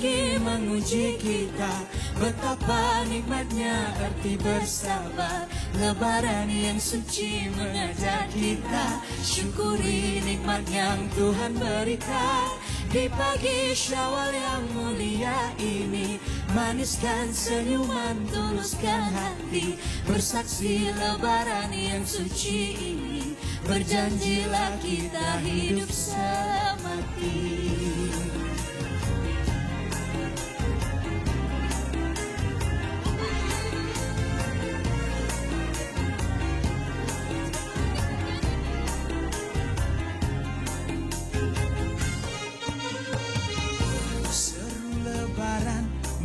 pergi menguji kita, betapa nikmatnya arti bersabar. Lebaran yang suci mengajak kita, syukuri nikmat yang Tuhan berikan. Di pagi Syawal yang mulia ini, maniskan senyuman, tuluskan hati, bersaksi Lebaran yang suci ini, berjanjilah kita hidup semati.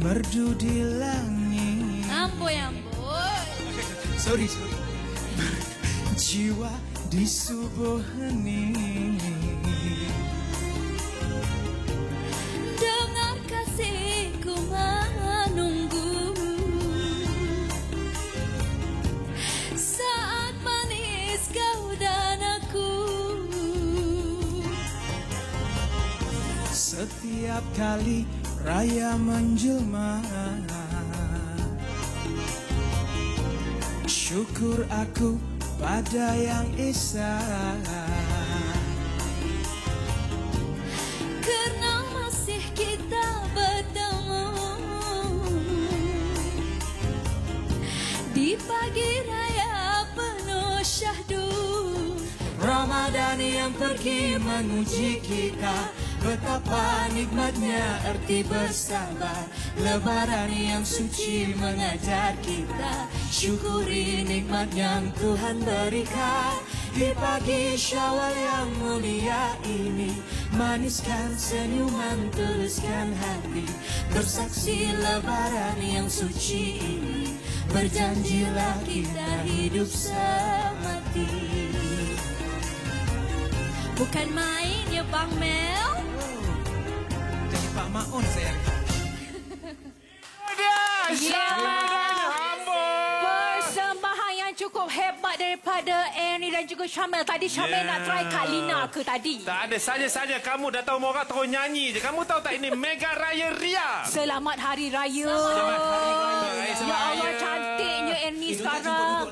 Merdu di langit. Amboi. Sorry. Jiwa di subuh hening. Dengar kasihku menunggu, saat manis kau dan aku. Setiap kali raya menjelma, syukur aku pada Yang Esa, karena masih kita bertemu di pagi raya penuh syahdu. Ramadan yang pergi menguji kita, betapa nikmatnya arti bersabar. Lebaran yang suci mengajar kita, syukuri nikmat yang Tuhan berikan. Di pagi Syawal yang mulia ini, maniskan senyuman, tuluskan hati, bersaksi Lebaran yang suci ini, berjanjilah kita hidup semati. Bukan main ya Bang Mel. Jadi Pak Maun saya. Persembahan yang cukup hebat daripada Ernie dan juga Syamel. Tadi Syamel nak try Kak Lina ke tadi? Tak ada, saja-saja kamu dah tahu morak terus nyanyi je. Kamu tahu tak ini Mega Raya Ria? Selamat Hari Raya. Selamat Hari Raya. Ya Selamat Allah, Raya. cantiknya Ernie sekarang.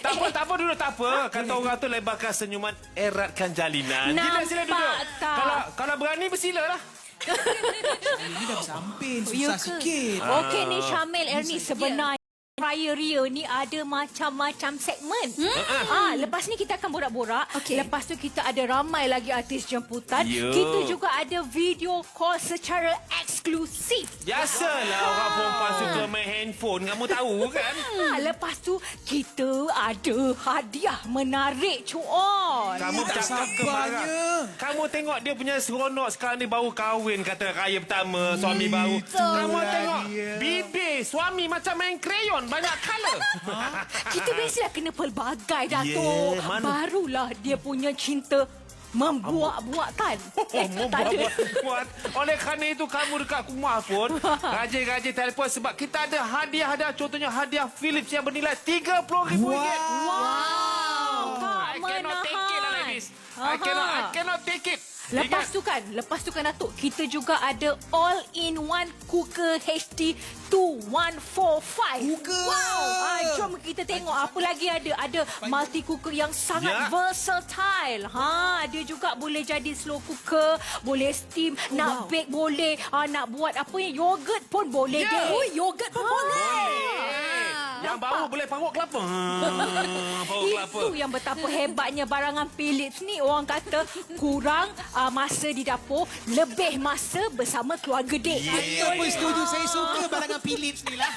Tak apa duduk, tak apa. Kata orang tu lebarkan senyuman, eratkan jalinan. Sila duduk. Nampak tak? Kalau berani bersilalah. Ini dah bersamping, susah sikit. Okey ni Syamel, Ernie sebenarnya. Raya Ria ni ada macam-macam segmen. Lepas ni kita akan borak-borak. Okey. Lepas tu kita ada ramai lagi artis jemputan. Ya. Kita juga ada video call secara eksklusif. Biasalah orang perempuan suka main handphone. Kamu tahu kan? Lepas tu kita ada hadiah menarik cuan. Kamu bercakap kemarah. Kamu tengok dia punya seronok sekarang ni baru kahwin, kata raya pertama, suami baru. Kamu tengok bibir suami macam main krayon, banyak colour. Kita biasalah kena pelbagai, Datuk. Yeah, mana? Barulah dia punya cinta membuat-buatan. Buat. Oleh kerana itu kamu dekat rumah pun rajin-rajin telefon sebab kita ada hadiah-hadiah, contohnya hadiah Philips yang bernilai RM30,000. Wow. Tak I cannot take it lah, menahan. ladies. I cannot take it. Lepas tu kan Datuk, kita juga ada all-in-one cooker HD 2145. Cooker. Wow. Jom kita tengok apa lagi ada. Ada multi cooker yang sangat versatile. Dia juga boleh jadi slow cooker, boleh steam, nak bake boleh, nak buat apa yang yogurt pun boleh. Yogurt pun boleh. Yang bau boleh parut kelapa. Parut kelapa. Itu yang betapa hebatnya barangan Philips ni. Orang kata kurang masa di dapur, lebih masa bersama keluarga dek. Apa setuju, saya suka barangan Philips ni lah.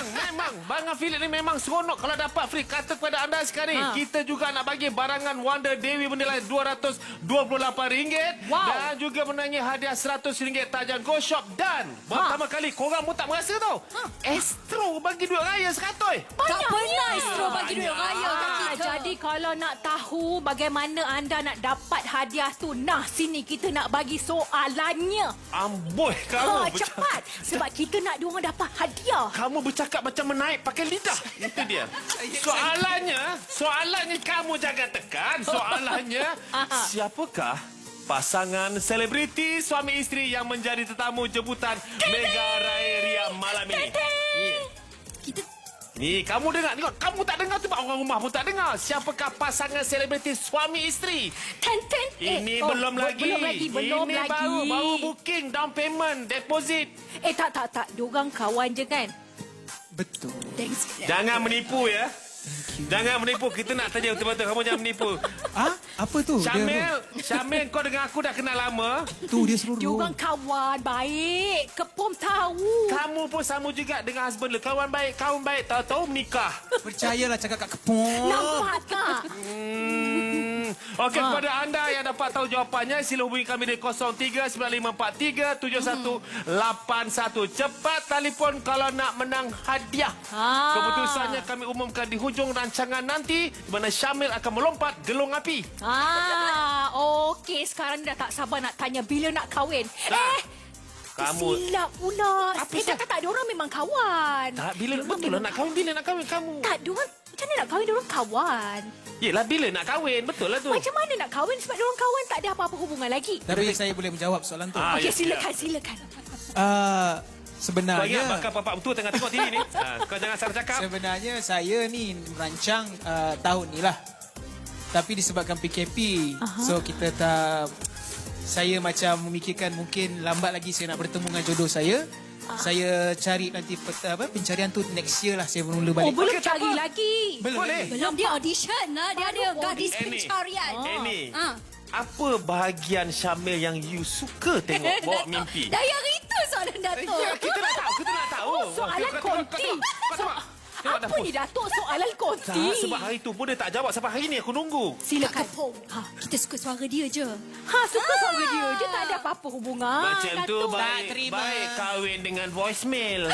Memang. Barangan Philips ni memang seronok kalau dapat free. Kata kepada anda sekarang ni, kita juga nak bagi barangan Wonder Dewi bernilai RM228. Wow. Dan juga menangi hadiah RM100 tajam Go Shop. Dan pertama kali korang pun tak merasa tau. Astro bagi duit raya RM100. Tak pernah Astro bagi duit Banyak. raya kat kita. Jadi kalau nak tahu bagaimana anda nak dapat hadiah tu, sini kita nak bagi soalannya. Amboi kamu. Cepat. Sebab kita nak diorang dapat hadiah. Kamu bercakap macam menaik pakai lidah. Itu dia. Soalannya kamu jangan tekan. Soalannya, siapakah pasangan selebriti suami isteri yang menjadi tetamu jemputan Mega Raya Ria malam ini. Kita Ni, kamu dengar. Tengok, kamu tak dengar tu, orang rumah pun tak dengar. Siapakah pasangan selebriti suami isteri? Ini belum lagi. Belum Ini lagi. baru booking, down payment, deposit. Tak. Diorang kawan je kan? Betul. thanks. Jangan menipu ya. Jangan menipu. Kita nak tanya betul-betul. Kamu jangan menipu. Apa tu? Syamil, kau dengan aku dah kenal lama. Tu dia suruh. Diorang kawan baik. Kepom tahu. Kamu pun sama juga dengan husband lu. Kawan baik, tahu-tahu menikah. Percayalah cakap kat Kepong. Nampak tak? Okey, kepada anda yang dapat tahu jawapannya, sila hubungi kami di 0395437181. Cepat telefon kalau nak menang hadiah. Keputusannya kami umumkan di hujung rancangan nanti, di mana Syamil akan melompat gelung api. Okey. Sekarang dah tak sabar nak tanya bila nak kahwin. Kamu Silap pula. Apa Tak, diorang memang kawan. tak, betul lah nak kahwin. Bila nak kahwin kamu? Tak, diorang macam mana nak kahwin? Diorang kawan. Yelah, bila nak kahwin? Betul lah tu. Macam mana nak kahwin sebab diorang kawan tak ada apa-apa hubungan lagi. Tapi saya boleh menjawab soalan tu. Okey, ya, silakan. Kau Sebenarnya ingat bakal bapak betul tengah tengok TV ni? Kau jangan salah cakap. Sebenarnya saya ni merancang tahun ni lah. Tapi disebabkan PKP, so kita tak... Saya macam memikirkan mungkin lambat lagi saya nak bertemu dengan jodoh saya. Saya cari nanti pencarian tu next year lah saya bermula balik. Belum cari lagi. Boleh. Belum dia audition lah. Dia ada gadis Annie. pencarian. Annie, apa bahagian Syamil yang you suka tengok bawa mimpi? Dah yang itu soalan Datuk. Ya, kita nak tahu. Soalan konti. Apa ni Datuk, soalan konti? Sebab hari tu pun dia tak jawab. Sampai hari ni aku nunggu. Silakan. Kita suka suara dia je. Suka suara dia je, tak ada apa-apa hubungan. Macam tu Datuk. baik kahwin dengan voicemail.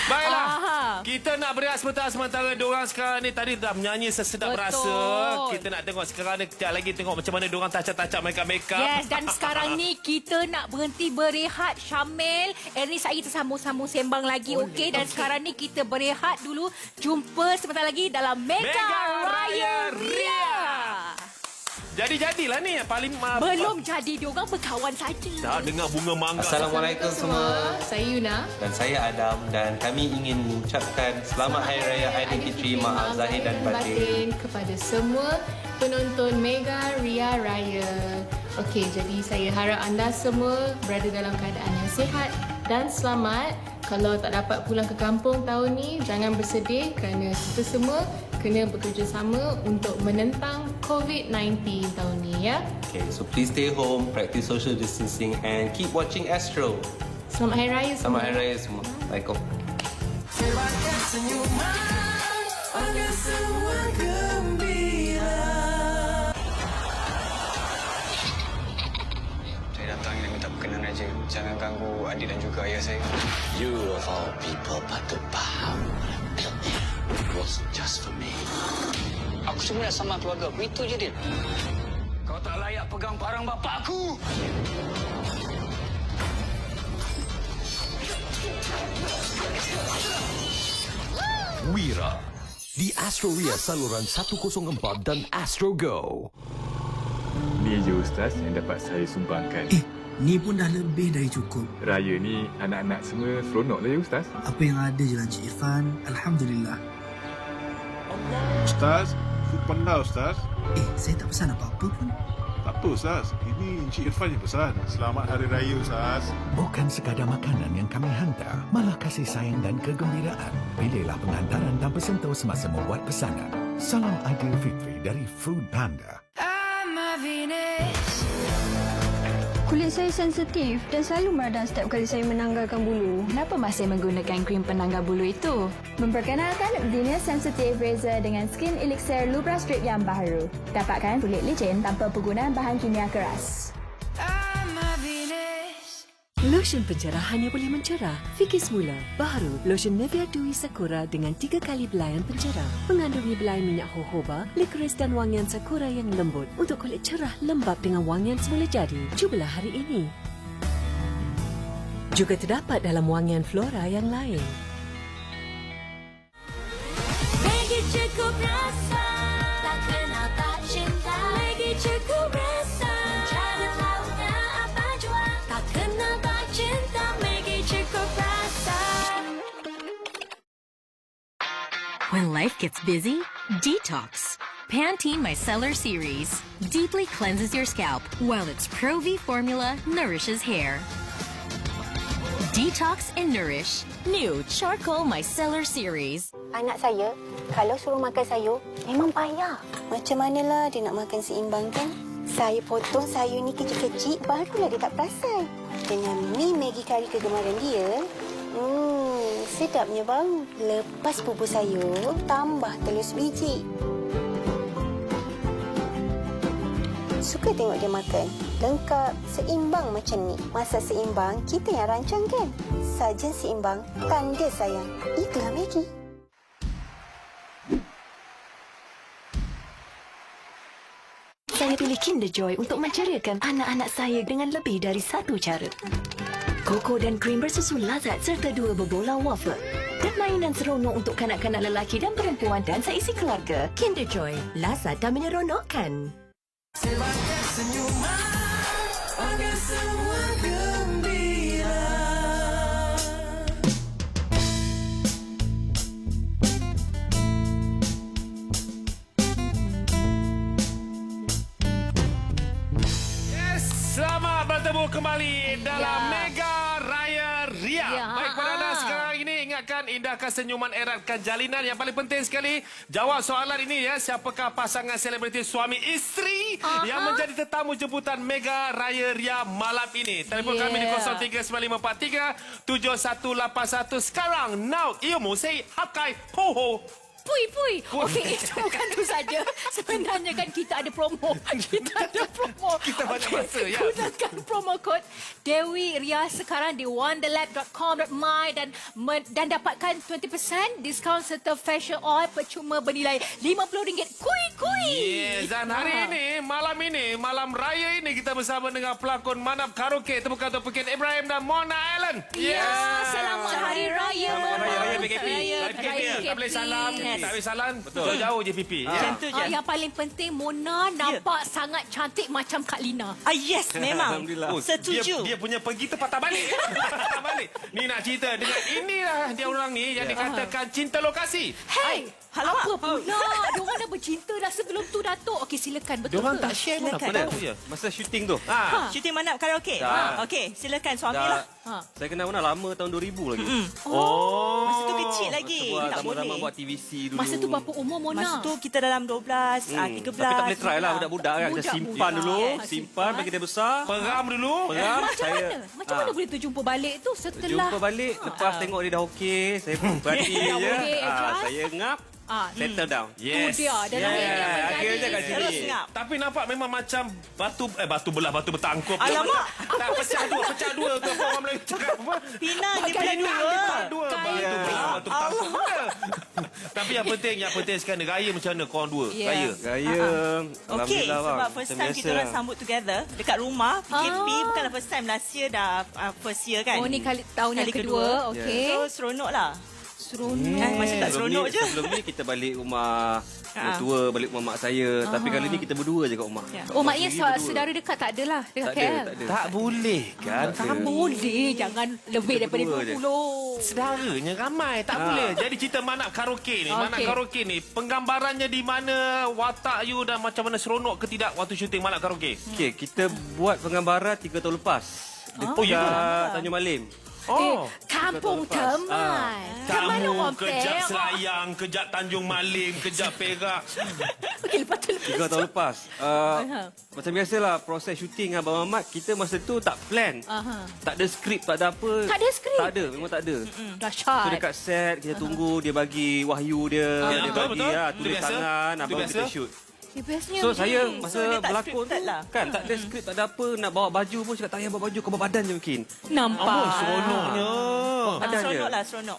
Baiklah. Kita nak berehat sementara diorang sekarang ni tadi dah menyanyi sesedap Betul. rasa. Kita nak tengok sekarang ni, kejap lagi tengok macam mana diorang tacap-tacap makeup-makeup. Yes, dan sekarang ni kita nak berhenti berehat, Syamil. Ni saya tersambung-sambung sembang lagi, okey? Dan sekarang ni kita berehat dulu. Jumpa sebentar lagi dalam Mega Raya Ria. Jadi-jadilah ni yang paling... Belum jadi, diorang berkawan saja. Dah dengar bunga mangga. Assalamualaikum semua. Saya Yuna. Dan saya Adam dan kami ingin mengucapkan Selamat Hari Raya Aidilfitri, maaf zahir dan batin kepada semua penonton Mega Ria Raya. Okey, jadi saya harap anda semua berada dalam keadaan yang sihat dan selamat. Kalau tak dapat pulang ke kampung tahun ni, jangan bersedih kerana kita semua kena bekerjasama untuk menentang COVID-19 tahun ni, ya. Okay, so please stay home, practice social distancing and keep watching Astro. Selamat Hari Raya semua. Selamat Hari Raya semua. Assalamualaikum. Saya datang ingin minta perkenan Raja. Jangan ganggu adik dan juga ayah saya. You of all people patut faham. It wasn't just for me. Aku sebenarnya sama keluarga. Itu je dia. Kau tak layak pegang barang bapak aku. Wira di Astro Ria saluran 104 dan Astro Go. Ni je Ustaz yang dapat saya sumbangkan. Ni pun dah lebih dari cukup. Raya ni anak-anak semua seronok lah ya Ustaz. Apa yang ada je lah Encik Irfan. Alhamdulillah. Ustaz, food panda Ustaz. Saya tak pesan apa-apa pun. Tak apa Ustaz, ini Encik Irfan yang pesan. Selamat Hari Raya Ustaz. Bukan sekadar makanan yang kami hantar, malah kasih sayang dan kegembiraan. Pilihlah penghantaran tanpa sentuh semasa membuat pesanan. Salam Aidilfitri dari Food Panda. Kulit saya sensitif dan selalu meradang setiap kali saya menanggalkan bulu. Kenapa masih menggunakan krim penanggal bulu itu? Memperkenalkan Venus Sensitive Razor dengan Skin Elixir Lubra Strip yang baru. Dapatkan kulit licin tanpa penggunaan bahan kimia keras. Lotion pencerah hanya boleh mencerah. Fikir semula. Baru, lotion Nivea Dewy Sakura dengan 3 kali belayan pencerah. Mengandungi belayan minyak jojoba, licorice dan wangian sakura yang lembut untuk kulit cerah lembap dengan wangian semula jadi. Cubalah hari ini. Juga terdapat dalam wangian flora yang lain. Maggi cukup rasa, tak kenal tak cinta. Maggi cukup When life gets busy, detox. Pantene Micellar Series deeply cleanses your scalp while its Pro V formula nourishes hair. Detox and nourish. New Charcoal Micellar Series. Anak saya, kalau suruh makan sayur, memang payah. Macam manalah dia nak makan seimbang kan? Saya potong sayur ni kecil-kecil, barulah dia tak perasan. Dengan mi Maggi kari kegemaran dia, sedapnya bau. Lepas bubur sayur, tambah telur sebiji. Suka tengok dia makan. Lengkap, seimbang macam ni. Masa seimbang, kita yang rancang kan? Sajian seimbang, tanda sayang. Itulah Maggi. Saya pilih Kinder Joy untuk menceriakan anak-anak saya dengan lebih dari satu cara. Koko dan krim bersusun lazat serta 2 berbola wafer. Dan mainan seronok untuk kanak-kanak lelaki dan perempuan dan seisi keluarga. Kinder Joy, lazat dan menyeronokkan. Sebagai senyuman, agar semua gembira. Selamat bertemu kembali dalam Mega Raya Ria. Baik, pada anda sekarang ini ingatkan, indahkan senyuman, eratkan jalinan. Yang paling penting sekali, jawab soalan ini ya. Siapakah pasangan selebriti suami isteri yang menjadi tetamu jemputan Mega Raya Ria malam ini? Telefon kami di 0395437181. Sekarang, now, ilmu say hakai ho. Pui. Okey, itu bukan tu saja. Sebenarnya kan kita ada promo. Kita banyak masa, ya. Gunakan promo kod Dewi Ria sekarang di wonderlab.com.my dan dapatkan 20% diskaun serta facial oil percuma bernilai RM50. Kui. Yes, dan hari ini, malam raya ini kita bersama dengan pelakon Manap Karaoke. Temukan untuk Pekin Ibrahim dan Mona Allen. Selamat Hari Raya Mona. Raya PKP. Tak boleh salam. Tak boleh salam. Betul. Jauh je pipi. Macam tu je. Yang paling penting, Mona nampak sangat cantik macam Kak Lina. Yes, memang. Setuju. Dia punya pergi tempat tak balik. Ni nak cerita dengan inilah dia orang ni yang dikatakan cinta lokasi. Hey! Apa pula? Diorang dah bercinta dah sebelum tu, Datuk. Okey, silakan. Betul Diorang ke? tak share pun apa tahu je. Masa syuting tu. Syuting Manap Karaoke. Okey, silakan suami lah. Saya kenal Mona lama tahun 2000 lagi. Masa tu kecil lagi. Tak boleh. ramai buat TVC dulu. Masa tu berapa umur Mona? Masa tu kita dalam 12, 13. Tapi tak boleh try lah budak-budak kan. Kita simpan dulu. Simpan bagi dia besar. Peram dulu. Macam mana boleh tu jumpa balik tu setelah? Jumpa balik. Lepas tengok dia dah okey. Saya berhati je. Saya ngap. Settle down. Yes. Tu dia. Dalam akhirnya kat sini. Tapi nampak memang macam batu bertangkup. Alamak. Tak, pecah dua tu. Orang Melayu cakap apa? Pinang dia dua. Batu bertangkup. Tapi yang penting sekarang raya macam mana korang dua? Raya. Okey, sebab first time kita orang sambut together dekat rumah. PKP bukanlah first time. Last year dah first year kan. Ni tahun yang kedua. Okey. So seronok lah. Macam tak seronok je. Sebelum ni kita balik rumah tua, balik rumah mak saya. Tapi kali ni kita berdua je kat rumah. Oh, maknanya saudara dekat tak adalah dekat KL? Tak boleh kan? Tak boleh. Jangan lebih daripada 20. Saudaranya ramai. Tak boleh. Jadi cerita Manap Karaoke ni. Manap Karaoke ni, penggambarannya di mana, watak you dan macam mana seronok ke tidak waktu syuting Manap Karaoke? Okey, kita buat penggambaran 3 tahun lepas. Dekat Tanjung Malim. Kampung Teman. Kamu kejap Selayang, kejap Tanjung Malim, kejap Perak. Okey, lepas tu. 3 tahun lepas. Macam biasalah proses syuting Abang Mamat, kita masa tu tak plan. Tak ada skrip, tak ada apa. Tak ada skrip? Tak ada, memang tak ada. Dahsyat. So dekat set, kita tunggu dia bagi wahyu dia. Dia bagi tulis tangan, abang kita shoot. So saya masa berlakon tu kan tak ada skrip, tak ada apa. Nak bawa baju pun cakap tak payah bawa baju, kau bawa badan je mungkin. Nampak. Seronoknya. Seronok lah, seronok.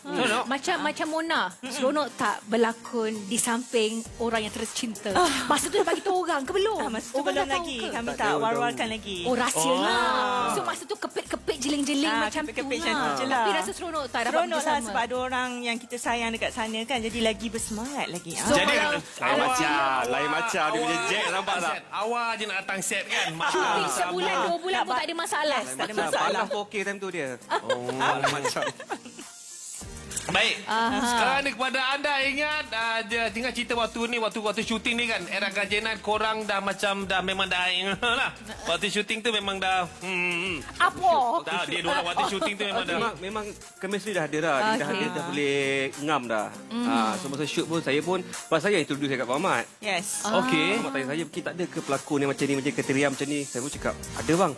Macam Mona, seronok tak berlakon di samping orang yang tercinta? Masa tu dah bagi tahu orang ke belum? Masa tu belum lagi. Kami tak war-warkan lagi. Oh, rahsia lah. So masa tu kepit-kepit jeling-jeling macam tu lah. Tapi rasa seronok tak? Seronok lah sebab ada orang yang kita sayang dekat sana kan. Jadi lagi bersemangat lagi. Jadi lain macam dia punya jet, nampak tak? Awal je nak datang set kan. Cuti sebulan, 2 bulan pun tak ada masalah. Tak ada masalah. 4K time tu dia. Macam. Baik. Sekarang ni kepada anda ingat tinggal cerita waktu syuting ni kan, era Gajenan korang dah macam memang dah lah. Waktu syuting tu memang dah Apa? Dia orang waktu syuting tu memang dah memang chemistry dah ada dah. Dia dah boleh ngam dah. So masa shoot pun saya pun pas saya introduce dekat Pak Ahmad. Yes. Okey. Mak tanya saya, "Kita tak ada ke pelakon yang macam ni, macam kriteria macam ni?" Saya pun cakap, "Ada bang."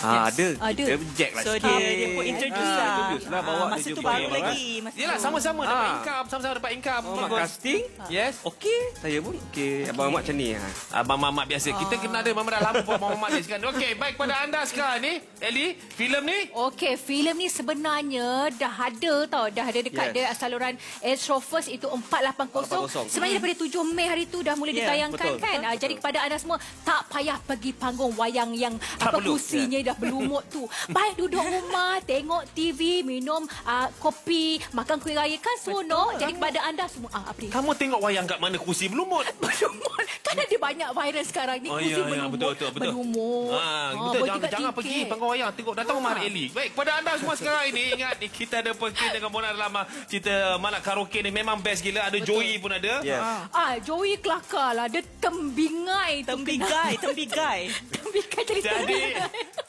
Ada. Dia reject lah. So dia pun introduce lah. Introduce lah, bawa masa dia tu jumpa baru dia, lagi. Yelah, sama-sama dapat income, sama-sama dapat income. Mak casting. Yes. Okey. Saya pun okey. Abang Ahmad macam ni. Abang Mamat biasa. Kita kena ada memang dah lama Abang Mamat ni sekarang. Okey, baik pada anda sekarang ni, Ellie, filem ni? Okey, filem ni sebenarnya dah ada tau. Dah ada dekat dia saluran Astro First itu 480. Sebenarnya daripada 7 Mei hari tu dah mula ditayangkan kan. Jadi kepada anda semua, tak payah pergi panggung wayang yang kursinya dah berlumut tu. Baik duduk rumah, tengok TV, minum kopi, makan kuih raya kan seronok. Jadi kepada anda semua, apa dia? Kamu tengok wayang kat mana kursi berlumut? Berlumut. Kan ada banyak viral sekarang ni kursi berlumut. Betul. Berlumut. Betul, jangan pergi panggung wayang, tengok datang rumah Ellie. Baik, kepada anda semua sekarang ini, ingat kita ada pergi dengan Mona dalam cerita Malak Karaoke ni memang best gila. Ada Joey pun ada. Joey kelakar lah. Dia tembigai. Tembigai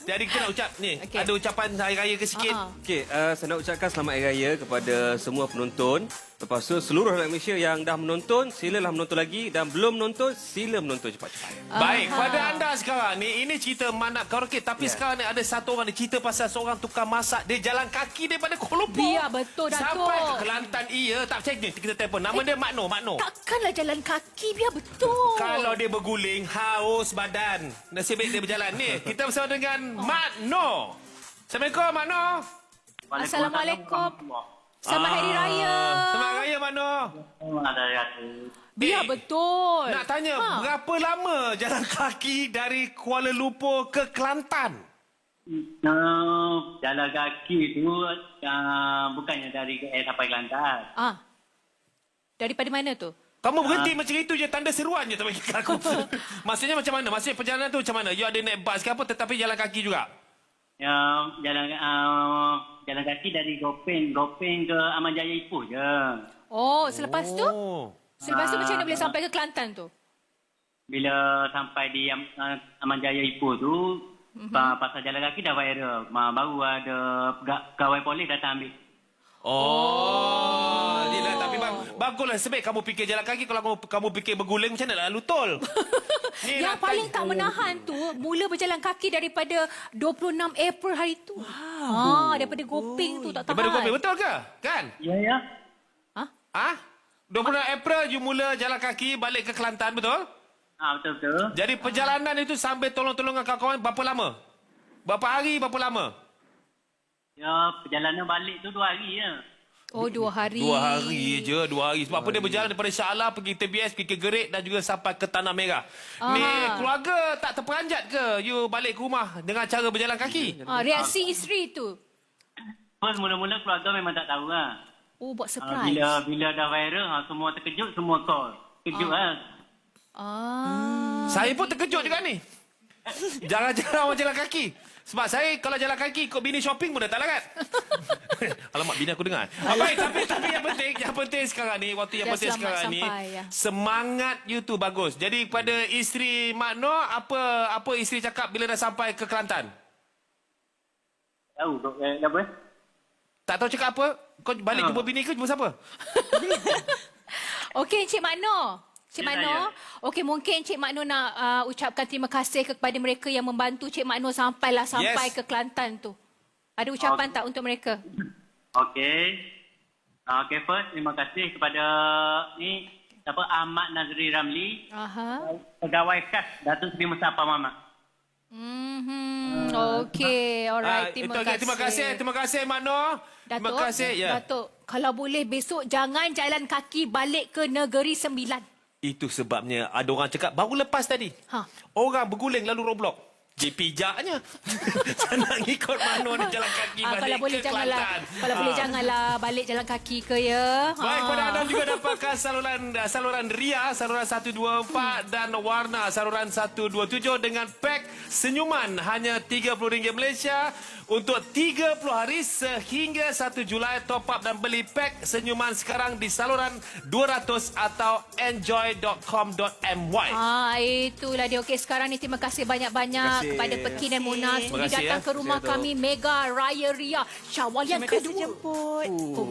Jadi kita nak ucap ni. Ada ucapan hari raya ke sikit? Okey, saya nak ucapkan selamat hari raya kepada semua penonton. Lepas tu seluruh rakyat Malaysia yang dah menonton, silalah menonton lagi, dan belum menonton, sila menonton cepat-cepat. Baik, pada anda sekarang ni, ini cerita Malak Karaoke, tapi sekarang ni ada satu orang ni cerita pasal seorang tukang masak, dia jalan kaki daripada Kuala Lumpur. Ya, betul Datuk. Sampai ke Kelantan, tak percaya ni, kita telefon. Nama dia Makno. Takkanlah jalan kaki, biar betul. Kalau dia berguling, haus badan. Nasib baik dia berjalan ni. Kita bersama dengan Makno. Assalamualaikum, Makno. Assalamualaikum. Selamat Hari Raya. Selamat Hari Raya, Makno. Selamat Hari Raya. Biar betul. Nak tanya, berapa lama jalan kaki dari Kuala Lumpur ke Kelantan? Jalan kaki tu bukannya dari KL sampai Kelantan. Daripada mana tu? Kamu berhenti macam itu je, tanda seruan je tak bagi aku. Maksudnya macam mana? Maksudnya perjalanan tu macam mana? You ada naik bas ke apa tetapi jalan kaki juga? Jalan kaki dari Gopeng ke Aman Jaya Ipoh je. Oh, selepas tu? Selepas tu macam mana boleh sampai ke Kelantan tu? Bila sampai di Aman Jaya Ipoh tu, pasal jalan kaki dah viral. Baru ada pegawai polis datang ambil. Yelah, tapi baguslah sebaik kamu fikir jalan kaki. Kalau kamu fikir berguling macam mana lalu tol? Yang paling tak menahan tu mula berjalan kaki daripada 26 April hari tu. Daripada Gopeng tu tak tahan. Daripada Gopeng, betul ke? Kan? Ya. 26 April you mula jalan kaki balik ke Kelantan, betul? Betul. Jadi perjalanan itu sambil tolong-tolongan kawan-kawan berapa lama? Berapa hari, berapa lama? Perjalanan balik tu 2 hari je. 2 hari. 2 hari je, 2 hari. Sebab apa dia berjalan daripada Shah Alam pergi TBS, pergi ke Gerik dan juga sampai ke Tanah Merah. Ni keluarga tak terperanjat ke you balik ke rumah dengan cara berjalan kaki? Reaksi isteri tu? Mula-mula keluarga memang tak tahu lah. Buat surprise. Bila dah viral, semua terkejut, semua call. Terkejut lah. Saya pun terkejut juga ni. Jarang-jarang orang jalan kaki. Sebab saya kalau jalan kaki ikut bini shopping pun dah tak larat. Alamak, bini aku dengar. Baik, tapi yang penting sekarang ni, waktu yang penting sekarang ni, semangat you tu bagus. Jadi kepada isteri Makno, apa isteri cakap bila dah sampai ke Kelantan? Tahu, apa? Tak tahu cakap apa? Kau balik jumpa bini ke jumpa siapa? Okey, Encik Makno. Cik Makno, okey, mungkin Cik Makno nak ucapkan terima kasih kepada mereka yang membantu Cik Makno sampai ke Kelantan tu. Ada ucapan tak untuk mereka? Okey, first terima kasih kepada Ahmad Nazri Ramli, pegawai khas Datuk Seri Musafar Mamat. Okey, alright, terima kasih. Terima kasih Makno. Terima kasih. Datuk, kalau boleh besok jangan jalan kaki balik ke Negeri Sembilan. Itu sebabnya ada orang cakap baru lepas tadi. Orang berguling lalu Roblox. pijaknya. Saya nak ngikut Mano ni jalan kaki balik kalau boleh ke Kelantan. Kalau boleh janganlah balik jalan kaki ke ya. Baik, pada anda juga dapatkan saluran Ria, saluran 124 dan warna saluran 127 dengan pack senyuman hanya RM30 Malaysia untuk 30 hari sehingga 1 Julai. Top up dan beli pack senyuman sekarang di saluran 200 atau enjoy.com.my. Itulah dia. Okey, sekarang ni terima kasih banyak-banyak kepada Pekin dan Mona sudi datang ke rumah kami Mega Raya Ria Syawal yang kedua. Jemput.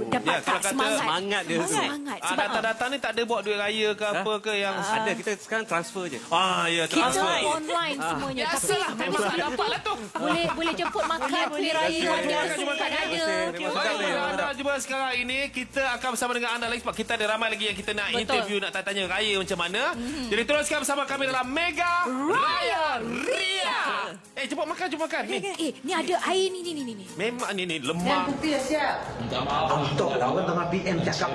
Dapat tak semangat dia tu. Semangat. Sebab datang-datang ni tak ada buat duit raya ke apa ke yang ada, kita sekarang transfer je. Ya, transfer. Kita online semuanya. Biasalah, memang tak dapat lah tu. Boleh jemput makan kuih raya. Jumpa sekarang ini kita akan bersama dengan anda lagi sebab kita ada ramai lagi yang kita nak interview, nak tanya raya macam mana. Jadi teruskan bersama kami dalam Mega Raya Ria. Jemput makan. Ni ada air ni. Memang ni lemah. Untuk lawan dengan PM cakap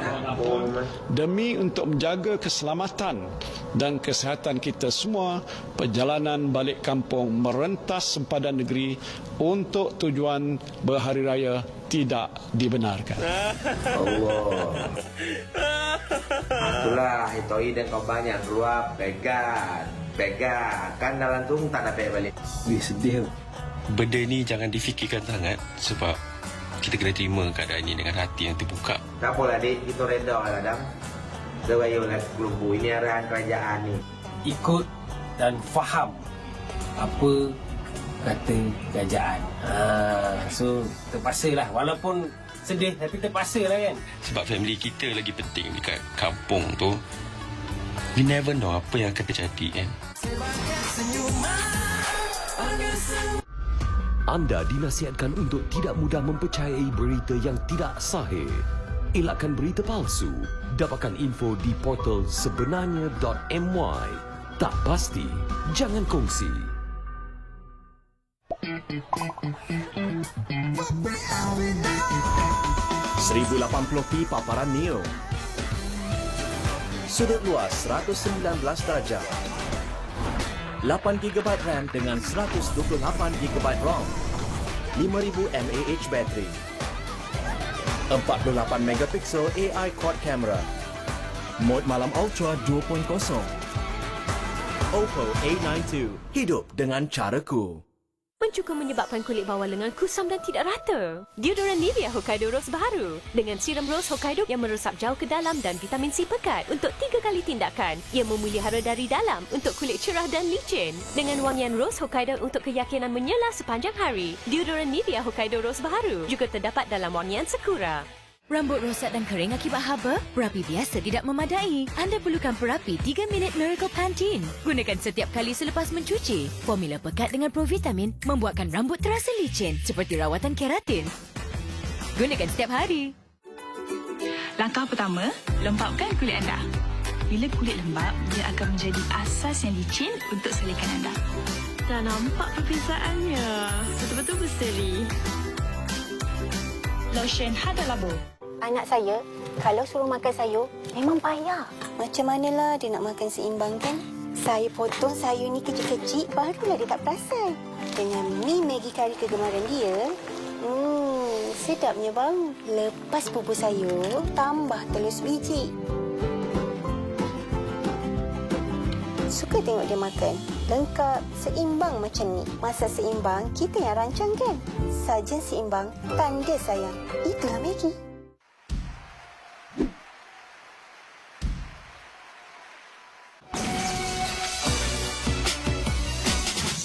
demi untuk menjaga keselamatan dan kesihatan kita semua, perjalanan balik kampung merentas sempadan negeri untuk tujuan berhari raya tidak dibenarkan. Allah. Itulah Itoi dan kawan yang keluar pegang kan dalam tu tak dapat balik. Sedih. Benda ni jangan difikirkan sangat sebab kita kena terima keadaan ini dengan hati yang terbuka. Tak apalah dik, kita reda lah Adam. Dewayolah kelubu, ini arahan kerajaan ni. Ikut dan faham apa kata kerajaan. So terpaksalah, walaupun sedih tapi terpaksalah kan. Sebab family kita lagi penting dekat kampung tu. We never know apa yang akan terjadi kan. Anda dinasihatkan untuk tidak mudah mempercayai berita yang tidak sahih. Elakkan berita palsu. Dapatkan info di portal sebenarnya.my. Tak pasti, jangan kongsi. $1080p paparan Neo. Sudut luas 119 darjah. 8GB RAM dengan 128GB ROM. 5000 mAh bateri. 48MP AI quad camera. Mode malam Ultra 2.0. Oppo A92. Hidup dengan caraku. Mencukur menyebabkan kulit bawah lengan kusam dan tidak rata. Deodoran Nivea Hokkaido Rose baru dengan serum rose Hokkaido yang meresap jauh ke dalam dan vitamin C pekat untuk 3 kali tindakan. Ia memulihara dari dalam untuk kulit cerah dan licin. Dengan wangian rose Hokkaido untuk keyakinan menyela sepanjang hari. Deodoran Nivea Hokkaido Rose baru juga terdapat dalam wangian Sakura. Rambut rosak dan kering akibat haba? Perapi biasa tidak memadai. Anda perlukan perapi 3 minit Miracle Pantene. Gunakan setiap kali selepas mencuci. Formula pekat dengan provitamin membuatkan rambut terasa licin seperti rawatan keratin. Gunakan setiap hari. Langkah pertama, lembapkan kulit anda. Bila kulit lembap, dia akan menjadi asas yang licin untuk selikan anda. Dah nampak perbezaannya. Betul-betul berseri. Lotion Hada Labo. Anak saya, kalau suruh makan sayur, memang payah. Macam manalah dia nak makan seimbang kan? Saya potong sayur ni kecil-kecil, barulah dia tak perasan. Dengan mi Maggi kari kegemaran dia, sedapnya bau. Lepas bubur sayur, tambah telur sebiji. Suka tengok dia makan. Lengkap, seimbang macam ni. Masa seimbang, kita yang rancang kan? Sajian seimbang, tanda sayang. Itulah Maggi.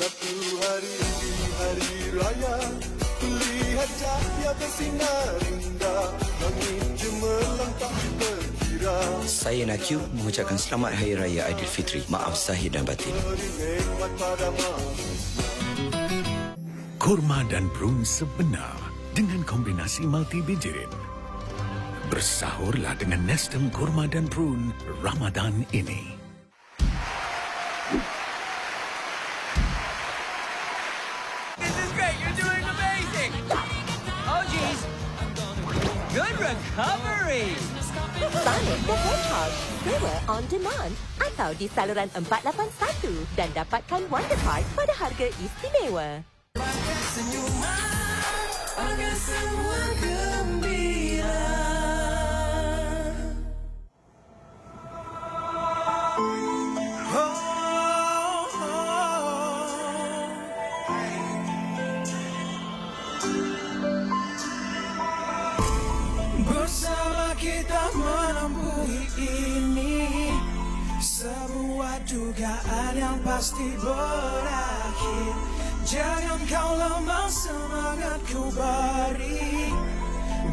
Satu hari di hari raya, lihat cahaya bersinar indah, langit cemerlang tak terkira. Saya Nakyu mengucapkan selamat Hari Raya Aidilfitri. Maaf zahir dan batin. Kurma dan prune sebenar dengan kombinasi multivitamin. Bersahurlah dengan Nestem kurma dan prune Ramadan ini. Oh, geez. Good recovery. Sonic The Hedgehog. Sewa on demand atau di saluran 481 dan dapatkan Wonder Park pada harga istimewa. Agar semua gembira. Bersama kita menempuhi ini, sebuah dugaan yang pasti berakhir. Jangan kau lemah, semangatku beri.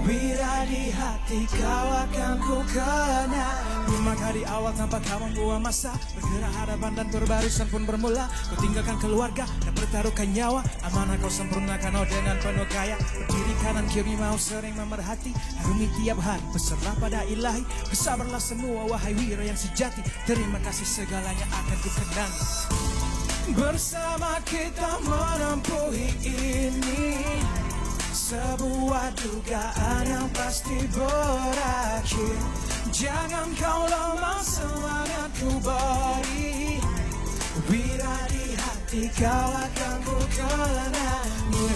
Bila di hati kau akan ku kenang. Maka di awal tanpa kau membuang masa, bergerak hadapan dan berbarisan pun bermula. Kau tinggalkan keluarga dan bertaruhkan nyawa. Amanah kau sempurnakan oh dengan penuh gaya. Berdiri kanan kiri mau sering memerhati. Harungi tiap hari berserah pada ilahi. Bersabarlah semua wahai wira yang sejati. Terima kasih segalanya akan ku kenang. Bersama kita menempuhi ini, sebuah dugaan yang pasti berakhir. Jangan kau lemah, semangatku beri. Bila di hati kau akan ku kenang.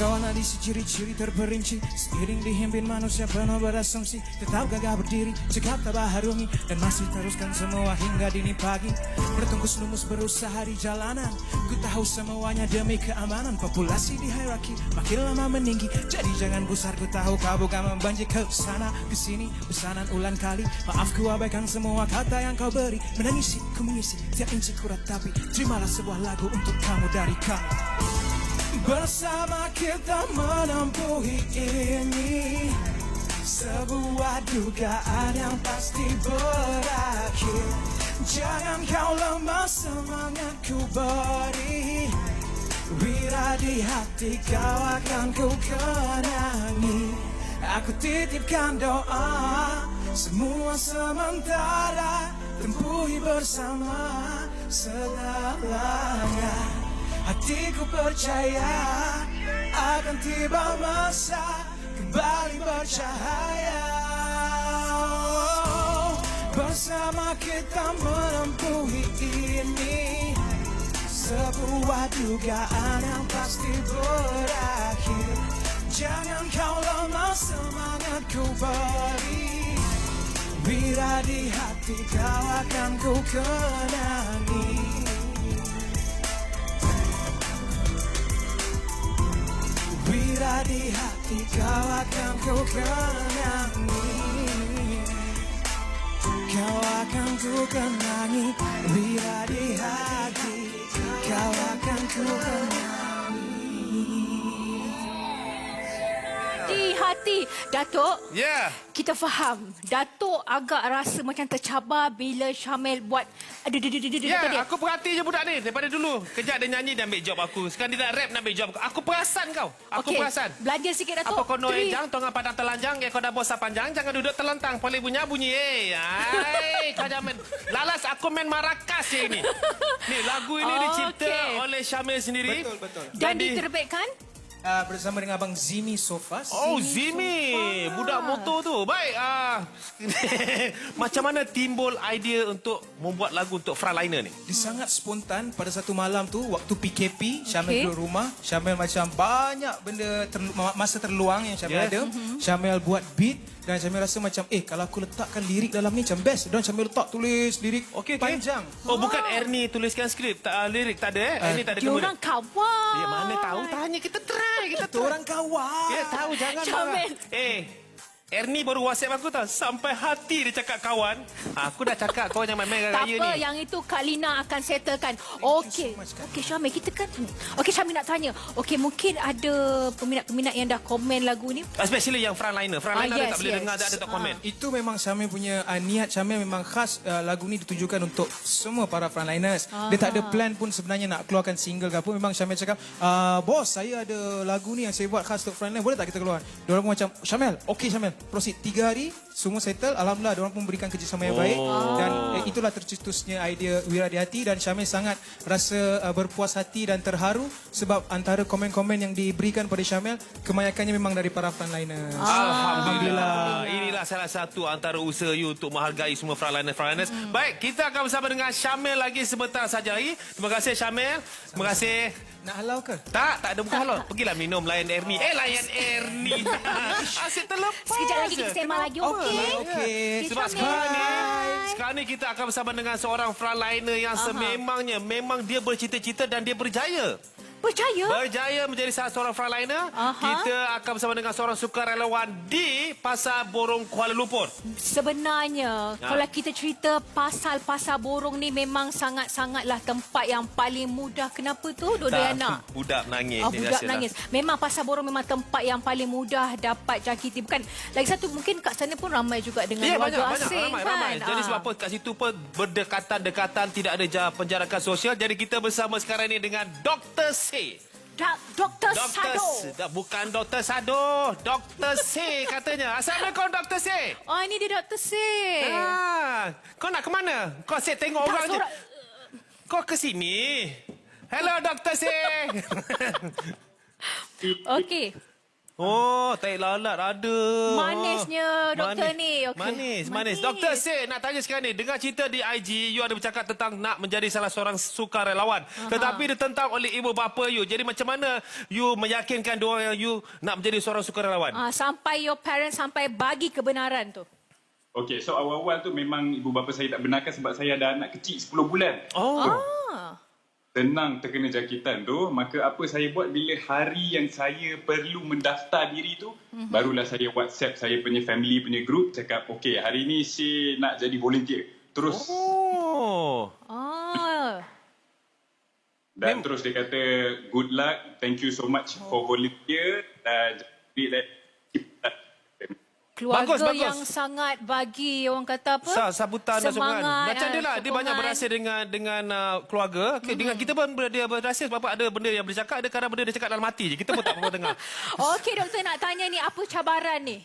Kawan di ciri-ciri terperinci, seiring dihimpin manusia penuh berasumsi. Tetap gagah berdiri, cekap tabah harungi, dan masih teruskan semua hingga dini pagi. Bertungkus lumus berusaha di jalanan. Ku tahu semuanya demi keamanan. Populasi di hierarki makin lama meninggi, jadi jangan gusar. Ku tahu kau bukan membanjir ke sana kesini, pesanan ulang kali. Maaf ku abaikan semua kata yang kau beri. Menangisi, ku mengisi tiap inci ku ratapi. Terimalah sebuah lagu untuk kamu dari kami. Bersama kita menempuhi ini, sebuah dugaan yang pasti berakhir. Jangan kau lemah, semangatku beri. Bila di hati kau akan ku kenangi. Aku titipkan doa, semua sementara. Tempuhi bersama segalanya. Hatiku percaya akan tiba masa kembali bercahaya. Bersama kita menempuhi ini, sebuah dugaan yang pasti berakhir. Jangan kau lemah, semangatku beri. Bila di hati kau akan ku kenangi. Bila di hati kau akan ku kenangi. Kau akan ku kenangi. Bila di hati kau akan ku kenangi. Di hati, Datuk. Ya. Kita faham. Datuk agak rasa macam tercabar bila Syamel buat Ya, aku perhati je budak ni daripada dulu. Kejap dia nyanyi dan ambil job aku. Sekarang dia nak rap nak ambil job aku. Aku perasan kau. Aku perasan. Belajar sikit, Datuk. Apa kau noejang, tongan padang telanjang, kau dah bosa panjang, jangan duduk telentang. Boleh bunyi. Hai, kau jangan main. Lalas aku main marakas je ini. Ni, lagu ini dicipta oleh Syamel sendiri. Betul. Dan diterbitkan? Bersama dengan Abang Zimi Sofas. Oh, Zimi. Budak motor tu. Baik. Macam mana timbul idea untuk membuat lagu untuk Frontliner ni? Dia sangat spontan pada satu malam tu, waktu PKP, Syamel duduk rumah. Syamel macam banyak benda, masa terluang yang Syamel ada. Syamel buat beat. Dan Syamel rasa macam, kalau aku letakkan lirik dalam ni macam best. Dan Syamel letak tulis lirik panjang. Oh, bukan Ernie tuliskan skrip, lirik tak ada Ernie tak ada Dia orang kawan. Ya, mana tahu, tanya kita try. Kita orang kawan. Ya, tahu jangan marah. Ernie baru WhatsApp aku tau. Sampai hati dia cakap kawan. Aku dah cakap kau jangan main-main raya ni. Tak apa, yang itu Kak Lina akan settlekan. Okey, Syamil, kita kan... Okey, Syamil nak tanya. Okey, mungkin ada peminat-peminat yang dah komen lagu ni? Especially yang Frontliner. Frontliner tak boleh dengar, ada tak komen. Itu memang Syamil punya niat. Syamil memang khas lagu ni ditujukan untuk semua para Frontliners. Dia tak ada plan pun sebenarnya nak keluarkan single ke apa. Memang Syamil cakap, bos, saya ada lagu ni yang saya buat khas untuk Frontline. Boleh tak kita keluar? Dia orang macam, Syamil, okey Syamil. Proceed 3 hari semua settle. Alhamdulillah, diorang pun memberikan kerjasama yang baik. Dan itulah tercetusnya idea Wira di Hati. Dan Syamil sangat rasa berpuas hati dan terharu sebab antara komen-komen yang diberikan pada Syamil, kebanyakannya memang dari para frontliners. Alhamdulillah. Inilah salah satu antara usaha you untuk menghargai semua frontliners. Baik, kita akan bersama dengan Syamil lagi sebentar saja lagi. Terima kasih Syamil. Terima kasih. Nak halau ke? Tak ada bukan halau. Pergilah minum Lion Air ni. Lion Air ni. Asyik terlepas. Sekejap lagi kita sembang lagi, okey? Sebab sekarang ni kita akan bersama dengan seorang frontliner yang sememangnya memang dia bercita-cita dan dia berjaya. Berjaya menjadi salah seorang frontliner. Kita akan bersama dengan seorang sukarelawan di Pasar Borong Kuala Lumpur. Sebenarnya, kalau kita cerita Pasar Borong ni memang sangat-sangatlah tempat yang paling mudah. Kenapa tu, Dodayana? Budak menangis. Budak menangis. Memang Pasar Borong memang tempat yang paling mudah dapat jangkiti. Bukan, lagi satu mungkin kat sana pun ramai juga dengan warga asing. Ramai. Jadi sebab apa kat situ pun berdekatan-dekatan, tidak ada penjarakan sosial. Jadi kita bersama sekarang ni dengan Dr. C. Dr. Sado. Bukan Dr. Sado. Dr. C katanya. Assalamualaikum Dr. C. Oh, ini dia Dr. C. Kau nak ke mana? Kau asyik tengok orang je. Kau ke sini. Hello Dr. C. Okey. Oh, tai lalat ada. Manisnya doktor ni. Okay. Manis. Doktor C, nak tanya sekarang ni. Dengar cerita di IG, you ada bercakap tentang nak menjadi salah seorang sukarelawan. Tetapi ditentang oleh ibu bapa you. Jadi macam mana you meyakinkan diorang yang you nak menjadi seorang sukarelawan? Sampai your parents sampai bagi kebenaran tu. Okey, so awal-awal tu memang ibu bapa saya tak benarkan sebab saya ada anak kecil 10 bulan. Tenang terkena jangkitan tu, maka apa saya buat bila hari yang saya perlu mendaftar diri tu, barulah saya WhatsApp saya punya family punya group, cakap okey hari ni si nak jadi volunteer. Terus. Dan terus dia kata good luck, thank you so much for volunteer dan keluarga bagus. Yang sangat bagi orang kata apa? Sambutan dan sokongan. Macam dia lah, dia banyak berhasil dengan keluarga. Okay, dengan kita pun dia berhasil sebab ada benda yang boleh cakap, ada kadang benda dia cakap dalam hati je. Kita pun tak apa dengar. Okey doktor, nak tanya ni, apa cabaran ni?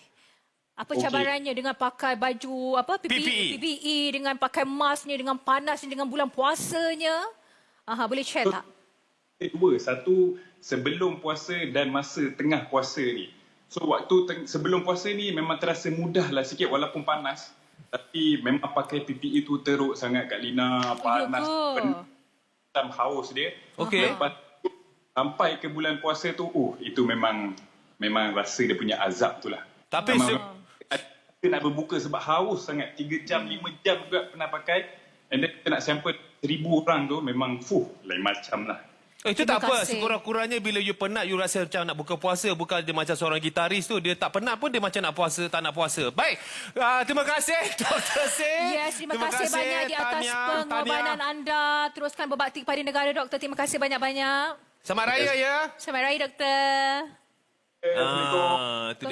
Apa cabarannya dengan pakai baju apa PPE, dengan pakai mask ni, dengan panas ni, dengan bulan puasanya? Boleh share tak? Dua, satu sebelum puasa dan masa tengah puasa ni. So waktu sebelum puasa ni memang terasa mudah lah sikit walaupun panas. Tapi memang pakai PPE tu teruk sangat Kak Lina. Panas. Hitam haus dia. Lepas sampai ke bulan puasa tu, itu memang rasa dia punya azab tu lah. Tapi kita nak berbuka sebab haus sangat. 3 jam, 5 jam juga pernah pakai. And then kita nak sample 1,000 orang tu memang lain macam lah. Itu tak apa, sekurang-kurangnya bila you penat, you rasa macam nak buka puasa. Bukan dia macam seorang gitaris tu, dia tak penat pun dia macam nak puasa, tak nak puasa. Baik, terima kasih Dr. C. Yes, terima kasih banyak di atas pengorbanan anda. Teruskan berbakti kepada negara doktor. Terima kasih banyak-banyak. Selamat Raya ya. Selamat Raya doktor.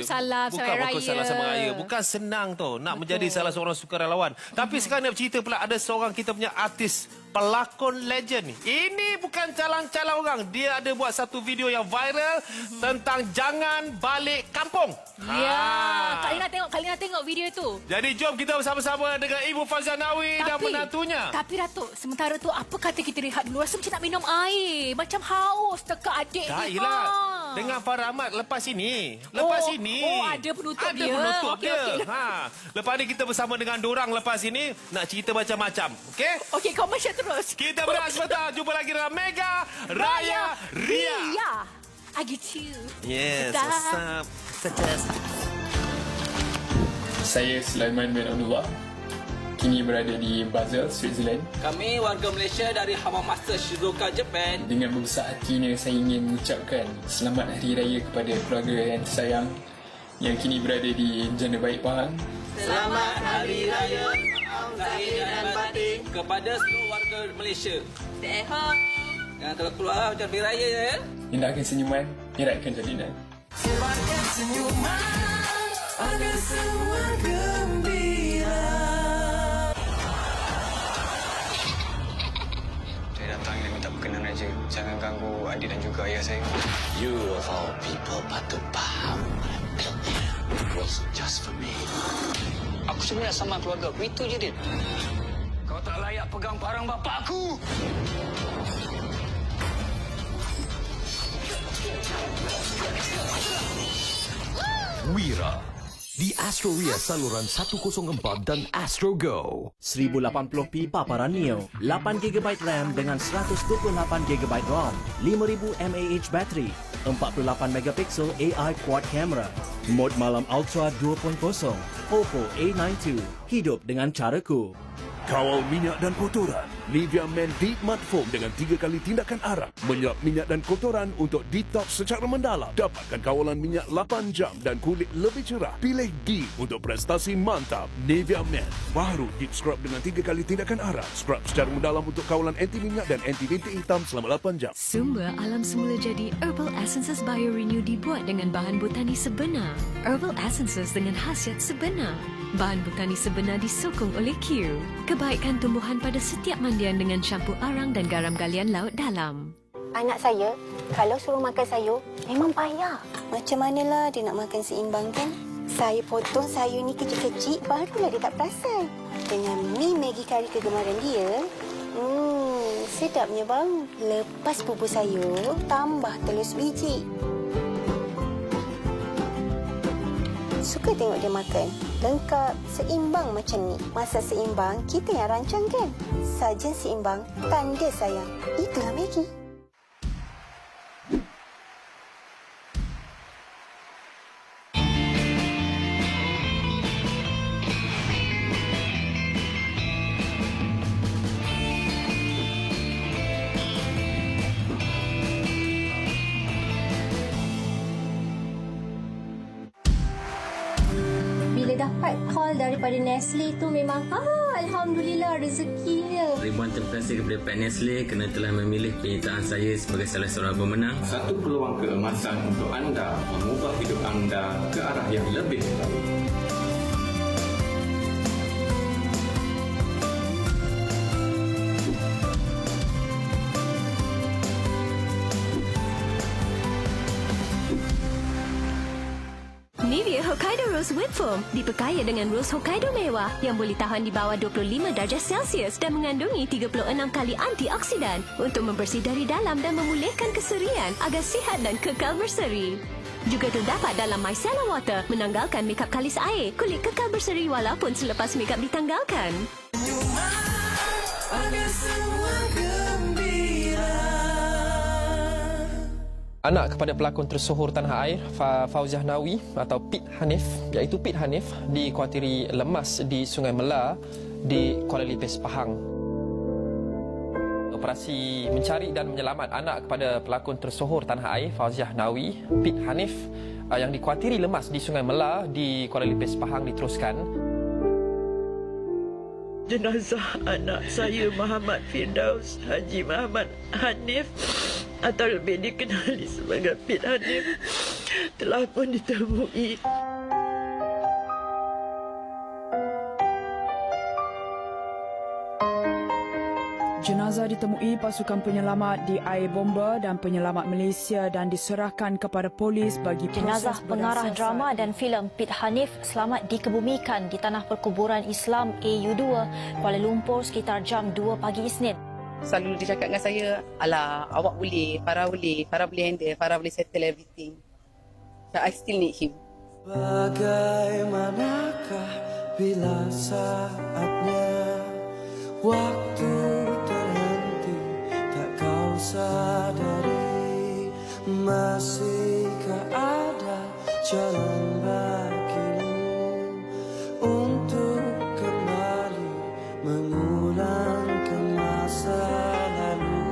Salam sama raya. Bukan senang tu nak menjadi salah seorang sukarelawan. Tapi sekarang nak cerita pula ada seorang kita punya artis, pelakon legend ni. Ini bukan calang-calang orang. Dia ada buat satu video yang viral tentang jangan balik kampung. Ya, Kak Lina tengok video tu. Jadi jom kita bersama-sama dengan Ibu Fazia Nawi dan menantunya. Tapi Datuk, sementara tu apa kata kita rehat dulu? Rasa macam nak minum air. Macam haus teka adik ni. Dengan Faramat lepas ini. Ada penutup dia. Okay. Lepas ni kita bersama dengan dorang lepas ini nak cerita macam-macam. Okey, komersial terus. Kita berehat sebentar. Jumpa lagi dalam Mega Raya Ria. I get you. Yes, what's up? Saya Sulaiman bin Abdullah. Kini berada di Basel, Switzerland. Kami warga Malaysia dari Hamamasa Shizuoka, Japan. Dengan berbesar hatinya saya ingin mengucapkan Selamat Hari Raya kepada keluarga yang tersayang yang kini berada di Jana Baik Pahang. Selamat Hari Raya zahir dan batin kepada seluruh warga Malaysia. Stay home. Jangan keluar macam Hari Raya ya. Indahkan senyuman, eratkan jalinan. Sebarkan senyuman agar semua gembira. Saya datang dan minta perkenan raja. Jangan ganggu adik dan juga ayah saya. You of all people patut faham. It wasn't just for me. sebenarnya sama keluarga aku. Itu je, Din. Kau tak layak pegang barang bapa aku. Wira di Astro Ria saluran 104 dan Astro Go. 1080p paparan Neo, 8GB RAM dengan 128GB ROM, 5000 mAh bateri, 48MP AI quad camera, mod malam Ultra 2.0, Oppo A92. Hidup dengan caraku. Kawal minyak dan kotoran. Nivea Men Deep Mud Foam dengan 3 kali tindakan arak. Menyerap minyak dan kotoran untuk detox secara mendalam. Dapatkan kawalan minyak 8 jam dan kulit lebih cerah. Pilih D untuk prestasi mantap. Nivea Men. Baru Deep Scrub dengan 3 kali tindakan arak. Scrub secara mendalam untuk kawalan anti minyak dan anti bintik hitam selama 8 jam. Sumber alam semula jadi Herbal Essences Bio Renew dibuat dengan bahan botani sebenar. Herbal Essences dengan khasiat sebenar. Bahan botani sebenar disokong oleh Q. Kebaikan tumbuhan pada setiap mandian dengan syampu arang dan garam galian laut dalam. Anak saya, kalau suruh makan sayur, memang payah. Macam manalah dia nak makan seimbang kan? Saya potong sayur ni kecil-kecil, barulah dia tak perasan. Dengan mi Maggi kari kegemaran dia, sedapnya bau. Lepas bubur sayur, tambah telur sebiji. Suka tengok dia makan. Lengkap, seimbang macam ni. Masak seimbang, kita yang rancang kan? Sajian seimbang, tanda sayang. Itulah Maggi. Dapat call daripada Nestle tu memang alhamdulillah rezekinya. Ribuan terima kasih kepada Pihak Nestle kerana telah memilih penyertaan saya sebagai salah seorang pemenang. Satu peluang keemasan untuk anda mengubah hidup anda ke arah yang lebih baik. Nivea Hokkaido Rose Whip Foam diperkaya dengan rose Hokkaido mewah yang boleh tahan di bawah 25 darjah Celsius dan mengandungi 36 kali antioksidan untuk membersih dari dalam dan memulihkan keserian agar sihat dan kekal berseri. Juga terdapat dalam micellar water menanggalkan makeup kalis air, kulit kekal berseri walaupun selepas makeup ditanggalkan. Anak kepada pelakon tersohor tanah air Fauziah Nawi atau Pit Hanif, iaitu Pit Hanif dikuatiri lemas di Sungai Melar di Kuala Lipis, Pahang. Operasi mencari dan menyelamat anak kepada pelakon tersohor tanah air Fauziah Nawi, Pit Hanif yang dikuatiri lemas di Sungai Melar di Kuala Lipis, Pahang diteruskan. Jenazah anak saya Muhammad Firdaus Haji Muhammad Hanif atau lebih dikenali sebagai Pit Hanif telah pun ditemui. Jenazah ditemui pasukan penyelamat di air bomba dan penyelamat Malaysia dan diserahkan kepada polis bagi Jenazah pengarah drama dan filem Pit Hanif selamat dikebumikan di Tanah Perkuburan Islam AU2, Kuala Lumpur sekitar jam 2 pagi Isnin. Selalu dia cakap dengan saya, alah, awak boleh, Farah boleh handle, Farah boleh settle everything. But I still need him. Bagaimanakah bila saatnya waktu terhenti, tak kau sadari, masihkah ada jalan bagimu untuk kembali mengulang ke masa lalu.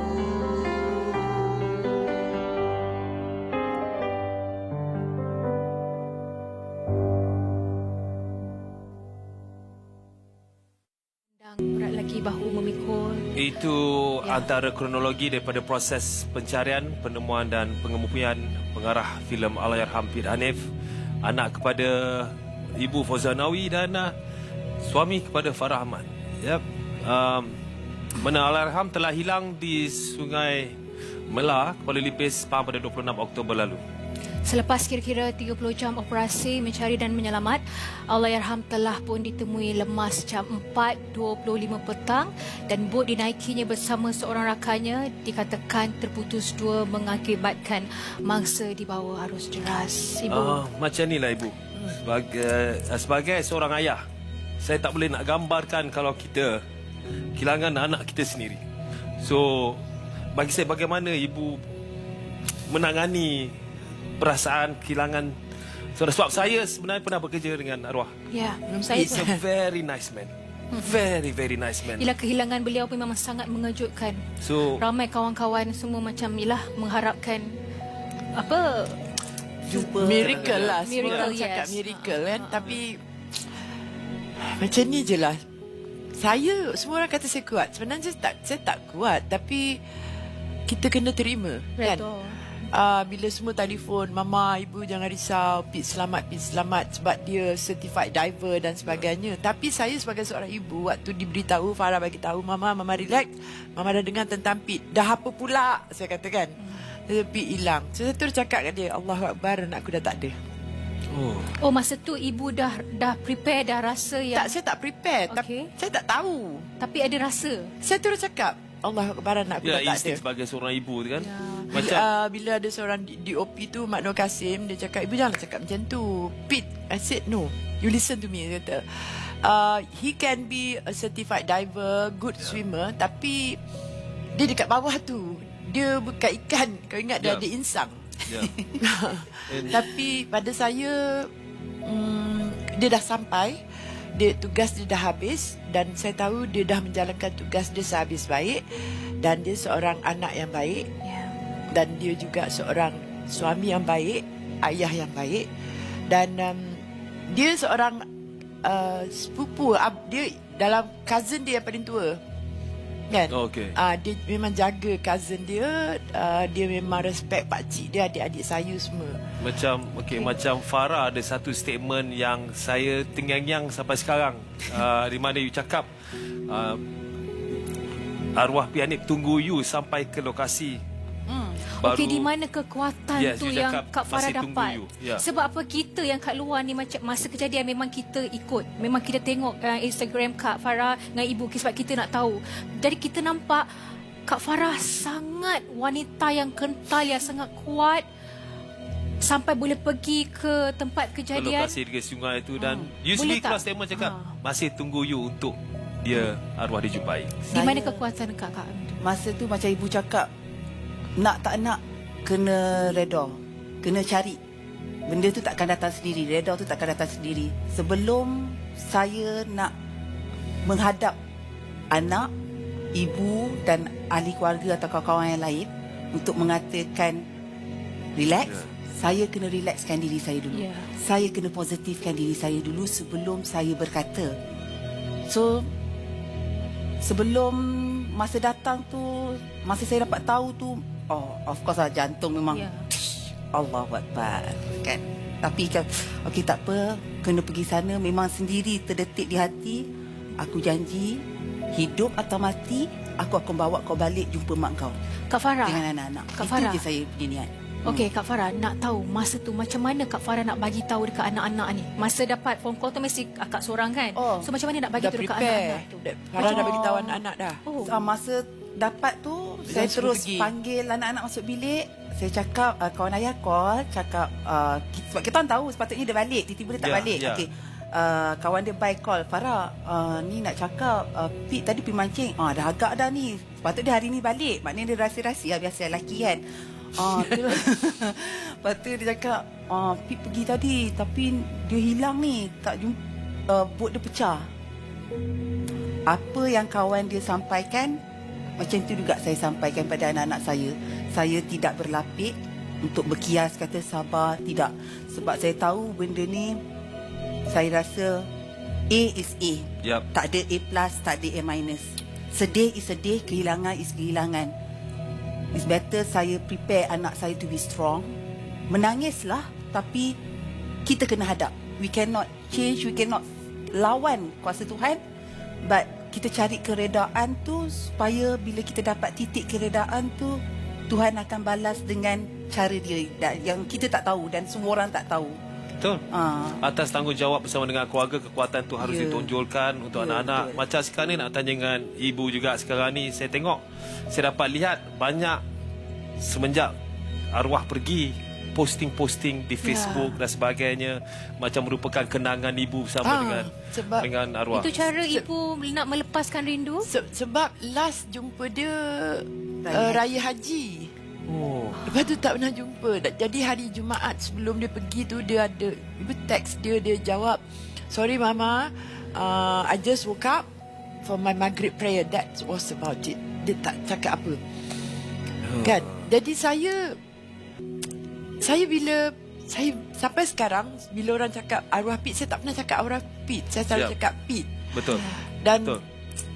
Berat lagi bahu memikul. Itu antara kronologi daripada proses pencarian, penemuan dan pengemupian pengarah filem Allahyarham Pit Hanif, anak kepada Ibu Fauziah Nawi dan suami kepada Farah Ahmad. Mana Allahyarham telah hilang di Sungai Melar, Kuala Lipis pada 26 Oktober lalu. Selepas kira-kira 30 jam operasi mencari dan menyelamat, Allahyarham telah pun ditemui lemas jam 4.25 petang dan bot dinaikinya bersama seorang rakannya dikatakan terputus dua mengakibatkan mangsa di bawah arus deras. Ibu. Macam inilah Ibu. Sebagai seorang ayah, saya tak boleh nak gambarkan kalau kita kehilangan anak kita sendiri. So, bagi saya bagaimana Ibu menangani perasaan kehilangan saudara, sebab saya sebenarnya pernah bekerja dengan arwah. Ya, saya He's a very nice man. Very, very nice man. Ialah kehilangan beliau pun memang sangat mengejutkan. So, ramai kawan-kawan semua macam ialah mengharapkan apa? Jumpa miracle lah. Semua Miracle, orang cakap yes. miracle kan. Tapi macam ni je lah. Semua orang kata saya kuat. Sebenarnya saya tak kuat. Tapi kita kena terima. Kan? Bila semua telefon, mama, ibu jangan risau, Pit selamat sebab dia certified diver dan sebagainya. Tapi saya sebagai seorang ibu, waktu diberitahu, Farah bagi tahu, mama relax, mama dah dengar tentang Pit. Dah apa pula, saya katakan. Pit hilang. So, saya terus cakap kat dia, Allahu Akbar, anakku dah tak ada. Oh, masa tu ibu dah prepare, dah rasa yang... Tak, saya tak prepare. Okay. Saya tak tahu. Tapi ada rasa. Saya terus cakap, Allah Akbar, anakku dah tak ada. Insting sebagai seorang ibu kan. Macam bila ada seorang DOP tu, Mak Nur Kasim, dia cakap, ibu jangan cakap macam tu. Pete, I said no. You listen to me. Dia kata, he can be a certified diver, good swimmer, tapi dia dekat bawah tu. Dia bukan ikan. Kau ingat dia ada insang. Tapi pada saya, dia dah sampai. Tugas dia dah habis dan saya tahu dia dah menjalankan tugas dia sehabis baik dan dia seorang anak yang baik dan dia juga seorang suami yang baik, ayah yang baik dan dia seorang sepupu, dia dalam cousin dia yang paling tua kan. Dia memang jaga cousin dia, dia memang respect pakcik dia, adik-adik saya semua. Macam Farah ada satu statement yang saya terngiang-ngiang sampai sekarang, di mana you cakap arwah Pianip tunggu you sampai ke lokasi. Okey, di mana kekuatan tu yang Kak Farah dapat? Sebab apa kita yang kat luar ni macam masa kejadian memang kita ikut. Memang kita tengok Instagram Kak Farah dengan ibu sebab kita nak tahu. Jadi kita nampak Kak Farah sangat wanita yang kental, yang sangat kuat. Sampai boleh pergi ke tempat kejadian. Ke lokasi di sungai itu dan usually kelas statement cakap masih tunggu you untuk dia arwah dijumpai. Di mana kekuatan Kak? Masa tu macam ibu cakap, nak tak nak kena redha, kena cari. Benda tu takkan datang sendiri, redha tu takkan datang sendiri. Sebelum saya nak menghadap anak, ibu dan ahli keluarga atau kawan-kawan yang lain untuk mengatakan relax, saya kena relaxkan diri saya dulu. Saya kena positifkan diri saya dulu sebelum saya berkata. So sebelum masa datang tu, masa saya dapat tahu tu, of course lah, jantung memang Allahu Akbar kan. Tapi kan, okey tak apa, kena pergi sana. Memang sendiri terdetik di hati, aku janji hidup atau mati, aku akan bawa kau balik jumpa mak kau, Kak Farah, dengan anak-anak. Kak Itu Farah je saya punya niat. Okey, Kak Farah, nak tahu masa tu macam mana Kak Farah nak bagi tahu dekat anak-anak ni? Masa dapat phone call tu mesti akak seorang kan? So macam mana nak bagi tahu dekat anak-anak tu? Farah dah bagi tahu anak-anak dah. Masa dapat tu, saya terus panggil anak-anak masuk bilik. Saya cakap, kawan ayah call, cakap, sebab kita orang tahu sepatutnya dia balik, tiba-tiba dia tak balik. Okey. Kawan dia by call, Farah, ni nak cakap, Pete tadi pergi mancing, dah agak dah ni, sepatutnya hari ni balik. Maknanya dia rahsia-rahsia, biasa lelaki kan. Lepas tu dia cakap, Pete pergi tadi, tapi dia hilang ni, tak jumpa, bot dia pecah. Apa yang kawan dia sampaikan, macam tu juga saya sampaikan pada anak-anak saya. Saya tidak berlapik untuk berkias kata sabar, tidak. Sebab saya tahu benda ni, saya rasa A is A. Tak ada A plus, tak ada A minus. Sedih is sedih, kehilangan is kehilangan. It's better saya prepare anak saya to be strong. Menangislah, tapi kita kena hadap. We cannot change, we cannot lawan kuasa Tuhan. But kita cari keredaan tu supaya bila kita dapat titik keredaan tu, Tuhan akan balas dengan cara dia yang kita tak tahu dan semua orang tak tahu. Betul. Atas tanggungjawab bersama dengan keluarga, kekuatan tu harus ditonjolkan untuk anak-anak. Macam sekarang ni nak tanya dengan ibu juga, sekarang ni saya tengok, saya dapat lihat banyak semenjak arwah pergi, posting-posting di Facebook dan sebagainya, macam merupakan kenangan ibu bersama dengan arwah. Itu cara ibu nak melepaskan rindu? Sebab last jumpa dia Raya Haji. Lepas tu tak pernah jumpa. Jadi hari Jumaat sebelum dia pergi tu, dia ada, ibu teks dia jawab, "Sorry Mama, I just woke up for my Maghrib prayer." That was about it. Dia tak cakap apa. Kan? Jadi saya bila saya sampai sekarang bila orang cakap arwah Pit, saya tak pernah cakap arwah Pit. Saya selalu cakap Pit. Betul. Dan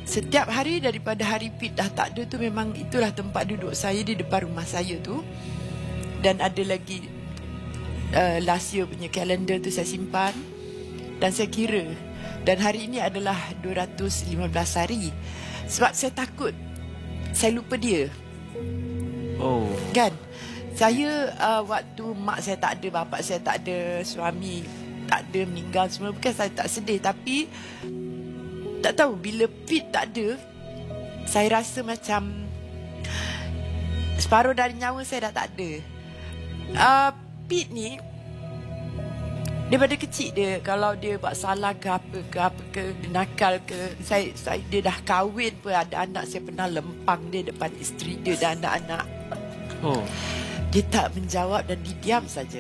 setiap hari daripada hari Pit dah tak ada tu, memang itulah tempat duduk saya di depan rumah saya tu. Dan ada lagi last year punya kalender tu saya simpan dan saya kira. Dan hari ini adalah 215 hari. Sebab saya takut saya lupa dia. Kan? Saya waktu mak saya tak ada, bapa saya tak ada, suami tak ada, meninggal semua, bukan saya tak sedih, tapi tak tahu bila Pit tak ada, saya rasa macam separuh dari nyawa saya dah tak ada. Pit ni daripada kecil dia, kalau dia buat salah ke apa ke, dia nakal ke, saya dia dah kahwin pun, ada anak, saya pernah lempang dia depan isteri dia dan anak-anak. Dia tak menjawab dan diam saja.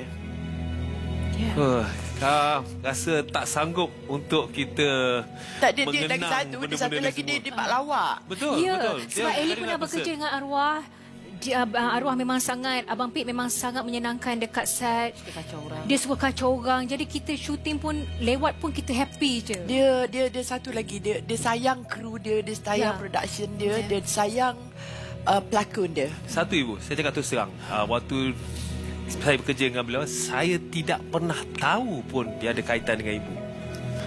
Rasa tak sanggup untuk kita tak, dia lagi satu, dia satu lagi dia pak lawak. Betul, betul. Sebab Ellie pernah bekerja dengan arwah. Arwah memang sangat, Abang Pit memang sangat menyenangkan dekat set. Dia suka kacau orang. Jadi kita syuting pun lewat pun kita happy je. Dia satu lagi, dia sayang kru dia sayang production dia, dia sayang pelakon dia. Satu ibu, saya cakap terus terang, waktu saya bekerja dengan beliau, saya tidak pernah tahu pun dia ada kaitan dengan ibu.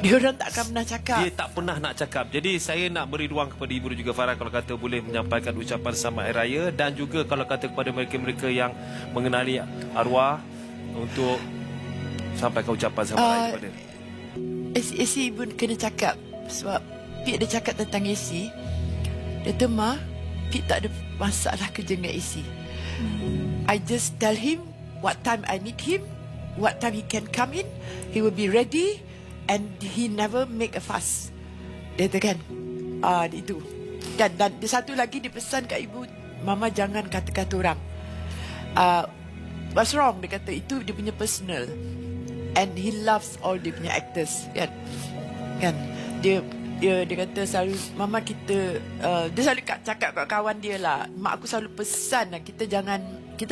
Dia orang tak akan pernah cakap. Dia tak pernah nak cakap. Jadi saya nak beri ruang kepada ibu dan juga Farah, kalau kata boleh menyampaikan ucapan selamat hari raya, dan juga kalau kata kepada mereka-mereka yang mengenali arwah untuk sampaikan ucapan selamat raya kepada. AC ibu kena cakap. Sebab Pit dia cakap tentang AC. Dia kata, "Ma, Pit tak ada masalah kerja dengan AC. I just tell him what time I need him, what time he can come in, he will be ready, and he never make a fuss." Dia kata kan, itu. Dan dia satu lagi, dia pesan kat ibu, "Mama jangan kata-kata orang. What's wrong?" Dia kata, itu dia punya personal. And he loves all dia punya actors. Kan? Dia kata selalu, "Mama kita," dia selalu cakap kat kawan dia lah, "Mak aku selalu pesan lah, kita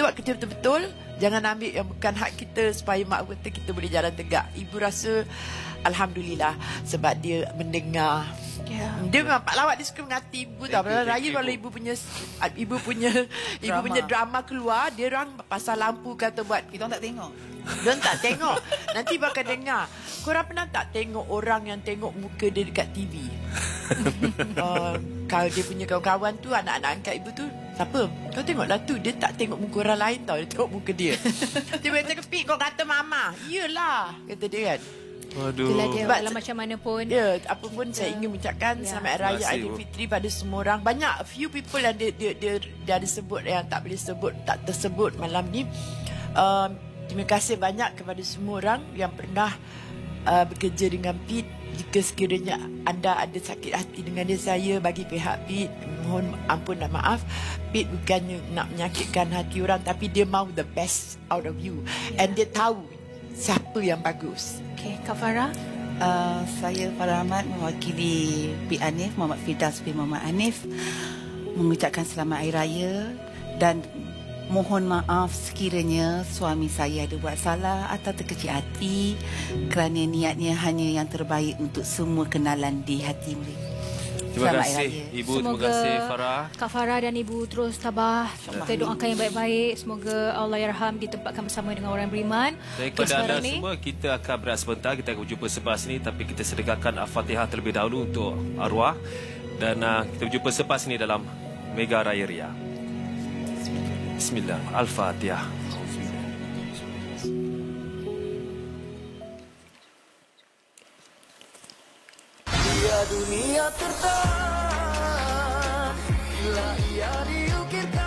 buat kerja betul-betul, jangan ambil yang bukan hak kita, supaya mak aku kata kita boleh jalan tegak." Ibu rasa Alhamdulillah sebab dia mendengar. Dia memang pak lawak, dia suka mengati ibu tau. Raya kalau ibu punya drama keluar, dia orang pasal lampu kata buat, kita orang tak tengok. Dia tak tengok. Nanti bakal dengar. Korang pernah tak tengok orang yang tengok muka dia dekat TV? Kalau dia punya kawan-kawan tu, anak-anak angkat ibu tu, "Siapa? Kau tengoklah tu." Dia tak tengok muka orang lain tau. Dia tengok muka dia. Dia cakap, "Pit, kau kata mama." "Yelah," kata dia kan. Itulah dia, walau macam mana pun. Apa pun saya ingin mengucapkan selamat hari raya Aidilfitri pada semua orang. Banyak few people yang dia ada sebut, yang tak boleh sebut, tak tersebut malam ni. Terima kasih banyak kepada semua orang yang pernah bekerja dengan Pit. Jika sekiranya anda ada sakit hati dengan dia, saya bagi pihak Pit mohon ampun dan maaf. Pit bukannya nak menyakitkan hati orang, tapi dia mahu the best out of you. And dia tahu siapa yang bagus. Okay, Kak Farah? Saya Farah Ahmad mewakili Pit Hanif, Muhammad Firdaus bin Muhammad Hanif, mengucapkan selamat hari raya dan mohon maaf sekiranya suami saya ada buat salah atau terkecil hati, kerana niatnya hanya yang terbaik untuk semua kenalan di hati mereka. Terima kasih Ibu, terima kasih Farah. Kak Farah dan Ibu terus tabah. Kita doakan yang baik-baik. Semoga Allah Yarham ditempatkan bersama dengan orang beriman. Dan kepada anda semua, kita akan berehat sebentar. Kita akan berjumpa selepas ini, tapi kita sedekahkan Al-Fatihah terlebih dahulu untuk arwah. Dan kita berjumpa selepas ini dalam Mega Raya Ria. Bismillah. Al-Fatihah. Dia dunia tertahan, bila ia diukirkan,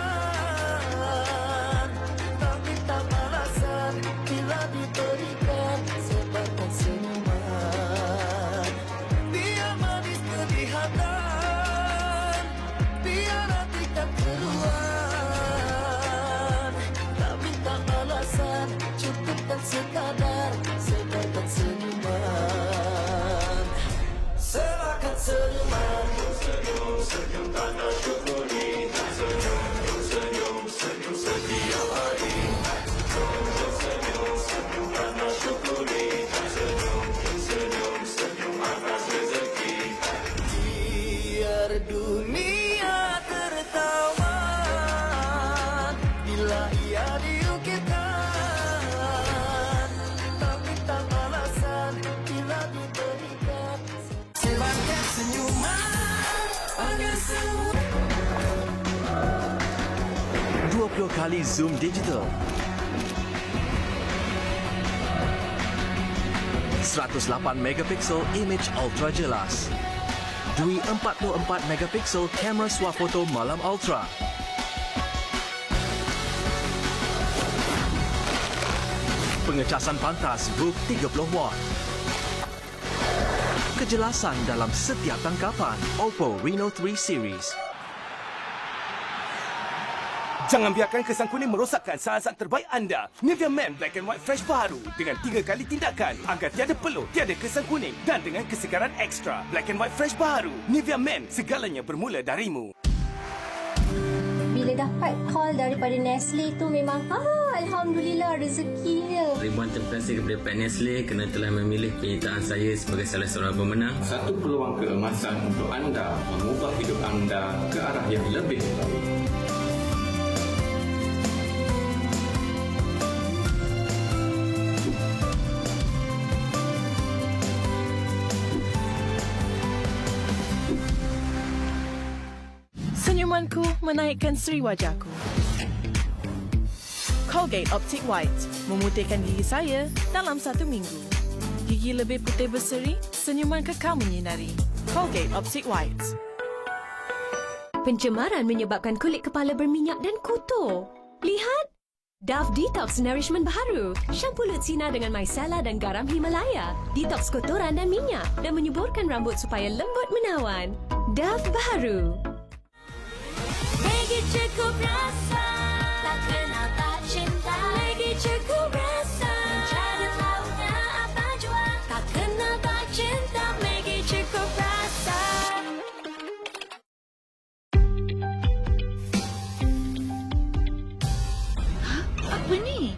tapi tak balasan bila diberikan sebarkan senyuman. Dia manis kelihatan, biar hati tak keluar, tak minta balasan, cukupkan sekadar sebarkan senyuman. Serahkan senyuman. Senyum, senyum tanda syukuri. Senyum, senyum, senyum setiap hari. Senyum, senyum, senyum tanda syukuri. Senyum, senyum, senyum atas rezeki. Biar dunia tertawa bila ia diukirkan, tak minta balasan bila diberikan. Sebarkan senyuman agar semua 20 kali zoom digital, 108 megapiksel image ultra jelas, Dwi 44 megapiksel kamera swafoto malam ultra, pengecasan pantas VOOC 30 watt, kejelasan dalam setiap tangkapan. Oppo Reno 3 series. Jangan biarkan kesan kuning merosakkan saat-saat terbaik anda. Nivea Men Black and White Fresh baru dengan 3 kali tindakan agar tiada peluh, tiada kesan kuning dan dengan kesegaran ekstra. Black and White Fresh baru. Nivea Men, segalanya bermula darimu. Bila dapat call daripada Nestle tu memang alhamdulillah rezekinya. Ribuan terima kasih kepada Pihak Nestle kerana telah memilih penyertaan saya sebagai salah seorang pemenang. Satu peluang keemasan untuk anda mengubah hidup anda ke arah yang lebih baik. Senyumanku menaikkan seri wajahku. Colgate Optic White memutihkan gigi saya dalam 1 minggu. Gigi lebih putih berseri, senyuman kekal menyinari. Colgate Optic White. Pencemaran menyebabkan kulit kepala berminyak dan kotor. Lihat! Dove Detox Nourishment baru. Shampoo Lutsina dengan micellar dan garam Himalaya. Detox kotoran dan minyak dan menyuburkan rambut supaya lembut menawan. Dove baru. Maggi cukup rasa, tak kenal tak cinta. Maggi cukup rasa, mencari tahunya apa jua. Tak kenal tak cinta, Maggi cukup rasa. Apa ni?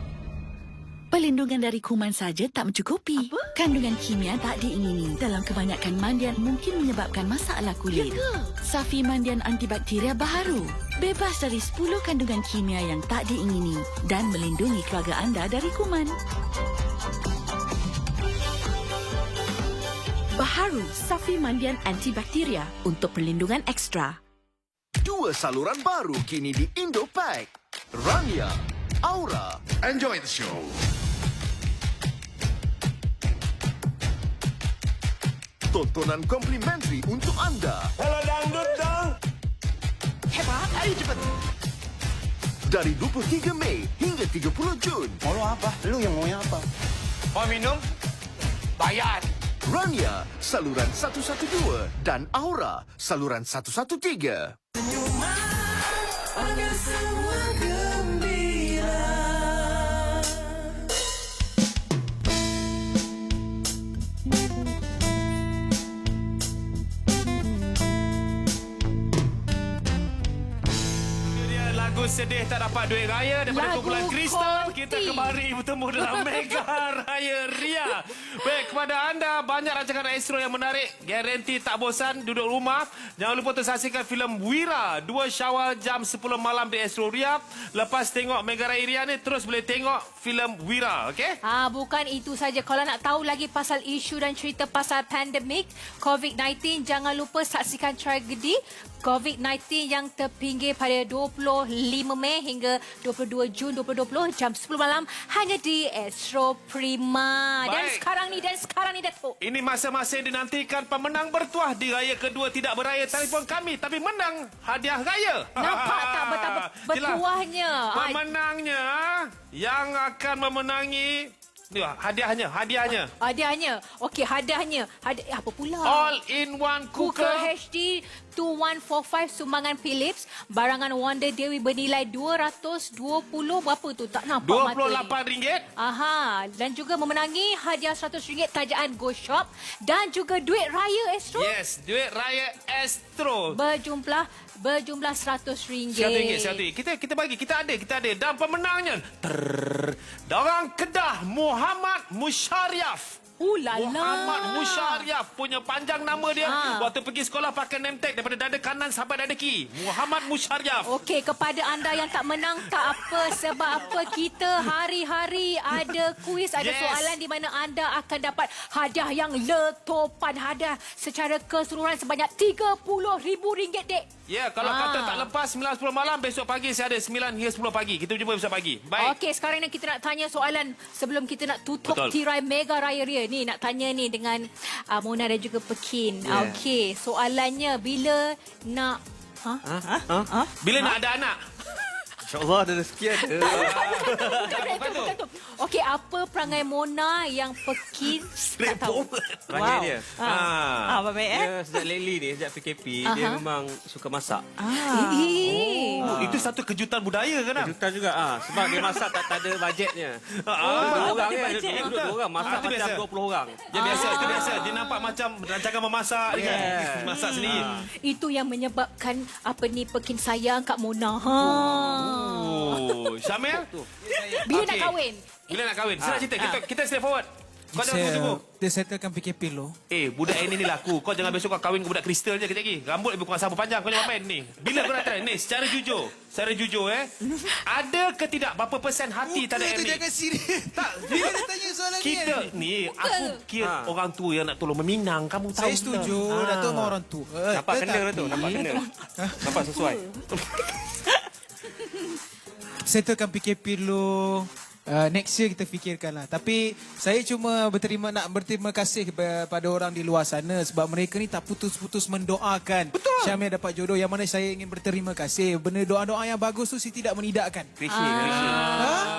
Perlindungan dari kuman saja tak mencukupi. Apa? Kandungan kimia tak diingini dalam kebanyakan mandian mungkin menyebabkan masalah kulit. Ya ke? Safi mandian antibakteria baharu. Bebas dari 10 kandungan kimia yang tak diingini dan melindungi keluarga anda dari kuman. Baharu Safi mandian antibakteria untuk perlindungan ekstra. 2 saluran baru kini di Indopack. Rania, Aura. Enjoy the show. Tontonan komplimentari untuk anda. Hello dangdut dong. Hebat, ayo cepat. Dari 23 Mei hingga 30 Jun. Mau apa? Lu yang mau apa? Mau minum? Bayar. Rania, saluran 112 dan Aura, saluran 113. Agar semua gembira. Lagu sedih tak dapat duit raya daripada Lagu kumpulan Kristal. konti. Kita kembali bertemu dalam Mega Raya Ria. Baik, kepada anda banyak rancangan Astro yang menarik. Garanti tak bosan duduk rumah. Jangan lupa untuk saksikan filem Wira 2 Syawal jam 10 malam di Astro Ria. Lepas tengok Mega Raya Ria ni terus boleh tengok filem Wira, okey? Bukan itu saja. Kalau nak tahu lagi pasal isu dan cerita pasal pandemik COVID-19, jangan lupa saksikan tragedi COVID-19 yang terpinggir pada 25 Mei hingga 22 Jun 2020 jam 10 malam hanya di Astro Prima. Dan Baik. sekarang ni Datuk. Ini masa-masa yang dinantikan pemenang bertuah di raya kedua tidak beraya telefon kami tapi menang hadiah raya. Nampak tak betapa bertuahnya? Pemenangnya yang akan memenangi ni hadiahnya. Okey, hadiahnya. Apa pula? All-in-one cooker HD 2145 sumbangan Philips, barangan Wonder Dewi bernilai 220 berapa tu? Tak nampak mata ni. RM28. Aha, dan juga memenangi hadiah RM100 tajaan Go Shop dan juga duit raya Astro. Yes, duit raya Astro. Berjumlah RM100. RM100. Kita bagi, kita ada. Dan pemenangnya orang Kedah, Muhammad Musyariaf. Muhammad Musyariaf punya panjang nama dia. Waktu pergi sekolah pakai name tag daripada dada kanan sampai dada kiri. Muhammad Musyariaf. Okey, kepada anda yang tak menang tak apa, sebab apa, kita hari-hari ada kuis, ada soalan di mana anda akan dapat hadiah yang letupan, hadiah secara keseluruhan sebanyak RM30,000, Dek. Ya, kalau kata tak lepas 9-10 malam, besok pagi saya ada 9 hingga 10 pagi. Kita jumpa besok pagi. Baik. Okey, sekarang ni kita nak tanya soalan sebelum kita nak tutup Betul. tirai Mega Raya Ria. Ni nak tanya ni dengan Mona dan juga Pekin. Yeah. Okey, soalannya bila nak Bila nak ada anak? InsyaAllah ada rezeki ada. Bukan tu. Okey, apa perangai Mona yang Pekin tak tahu? Perangai dia. Apa baik Dia sejak lately ni, sejak PKP, dia memang suka masak. Itu satu kejutan budaya kan? Kejutan juga. Sebab dia masak tak ada bajetnya. Dua orang dua orang masak macam 20 orang. Dia biasa, itu biasa. Dia nampak macam rancangan memasak kan. Masak sendiri. Itu yang menyebabkan Pekin sayang Kak Mona. Syamil? Bila nak kahwin? Bila nak kahwin? Senang cerita. Kita step forward. Kau jangan tunggu. Dia settlekan PKP lo. Budak ini ni laku. Kau jangan besok kau kahwin ke budak kristal je kejap lagi. Rambut lebih kurang sabun panjang. Kau jangan main ni. Bila kau nak try? Ni, secara jujur. Ada ke tidak berapa persen hati tak ada Amy? Jangan serius. Tak. Bila dia tanya soalan ni. Aku kira orang tua yang nak tolong meminang. Kamu tahu. Saya setuju. Datuk memang orang tua. Nampak kena tu. Nampak kena. Nampak sesuai. Settlekan PKP dulu. Next year kita fikirkanlah. Tapi saya cuma berterima kasih kepada orang di luar sana sebab mereka ni tak putus-putus mendoakan Syamil dapat jodoh, yang mana saya ingin berterima kasih. Benda doa-doa yang bagus tu saya tidak menidakkan.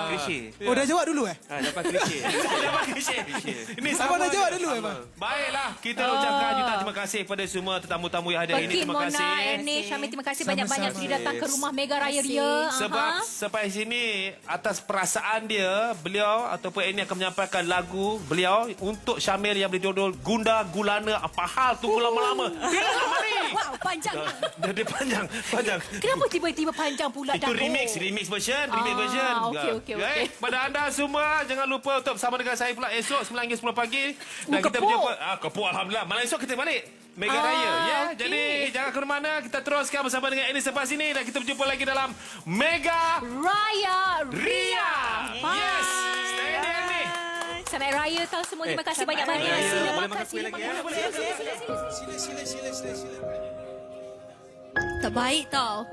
Klise. Oh, dah jawab dulu Dapat klise. Ini Abang dah jawab dulu Bang. Baiklah, kita ucapkan jutaan terima kasih kepada semua tetamu-tamu yang hadir ini. Terima kasih. Mona, Syamil, terima kasih banyak-banyak sudah datang ke rumah Mega Raya Ria. Sebab sampai sini atas perasaan dia, beliau ataupun Annie akan menyampaikan lagu beliau untuk Syamil yang berjodoh Gunda Gulana. Apa hal tunggu lama-lama? Tidak lama ni. Wow, panjang. Dia panjang. Kenapa tiba-tiba panjang pula? Itu remix version. Okey. Pada anda semua, jangan lupa untuk bersama dengan saya pula esok 9 hingga 10 pagi. Dan kita berjumpa. Kepuk Alhamdulillah. Malam esok kita balik Mega Raya. Jadi jangan ke mana. Kita teruskan bersama dengan Annie selepas ini. Dan kita berjumpa lagi dalam Mega Raya Ria. Yes. Stay there ni. Selamat Raya tahun semua. Terima kasih banyak-banyak. Sila makan. Boleh lagi Sila. Tak baik tau.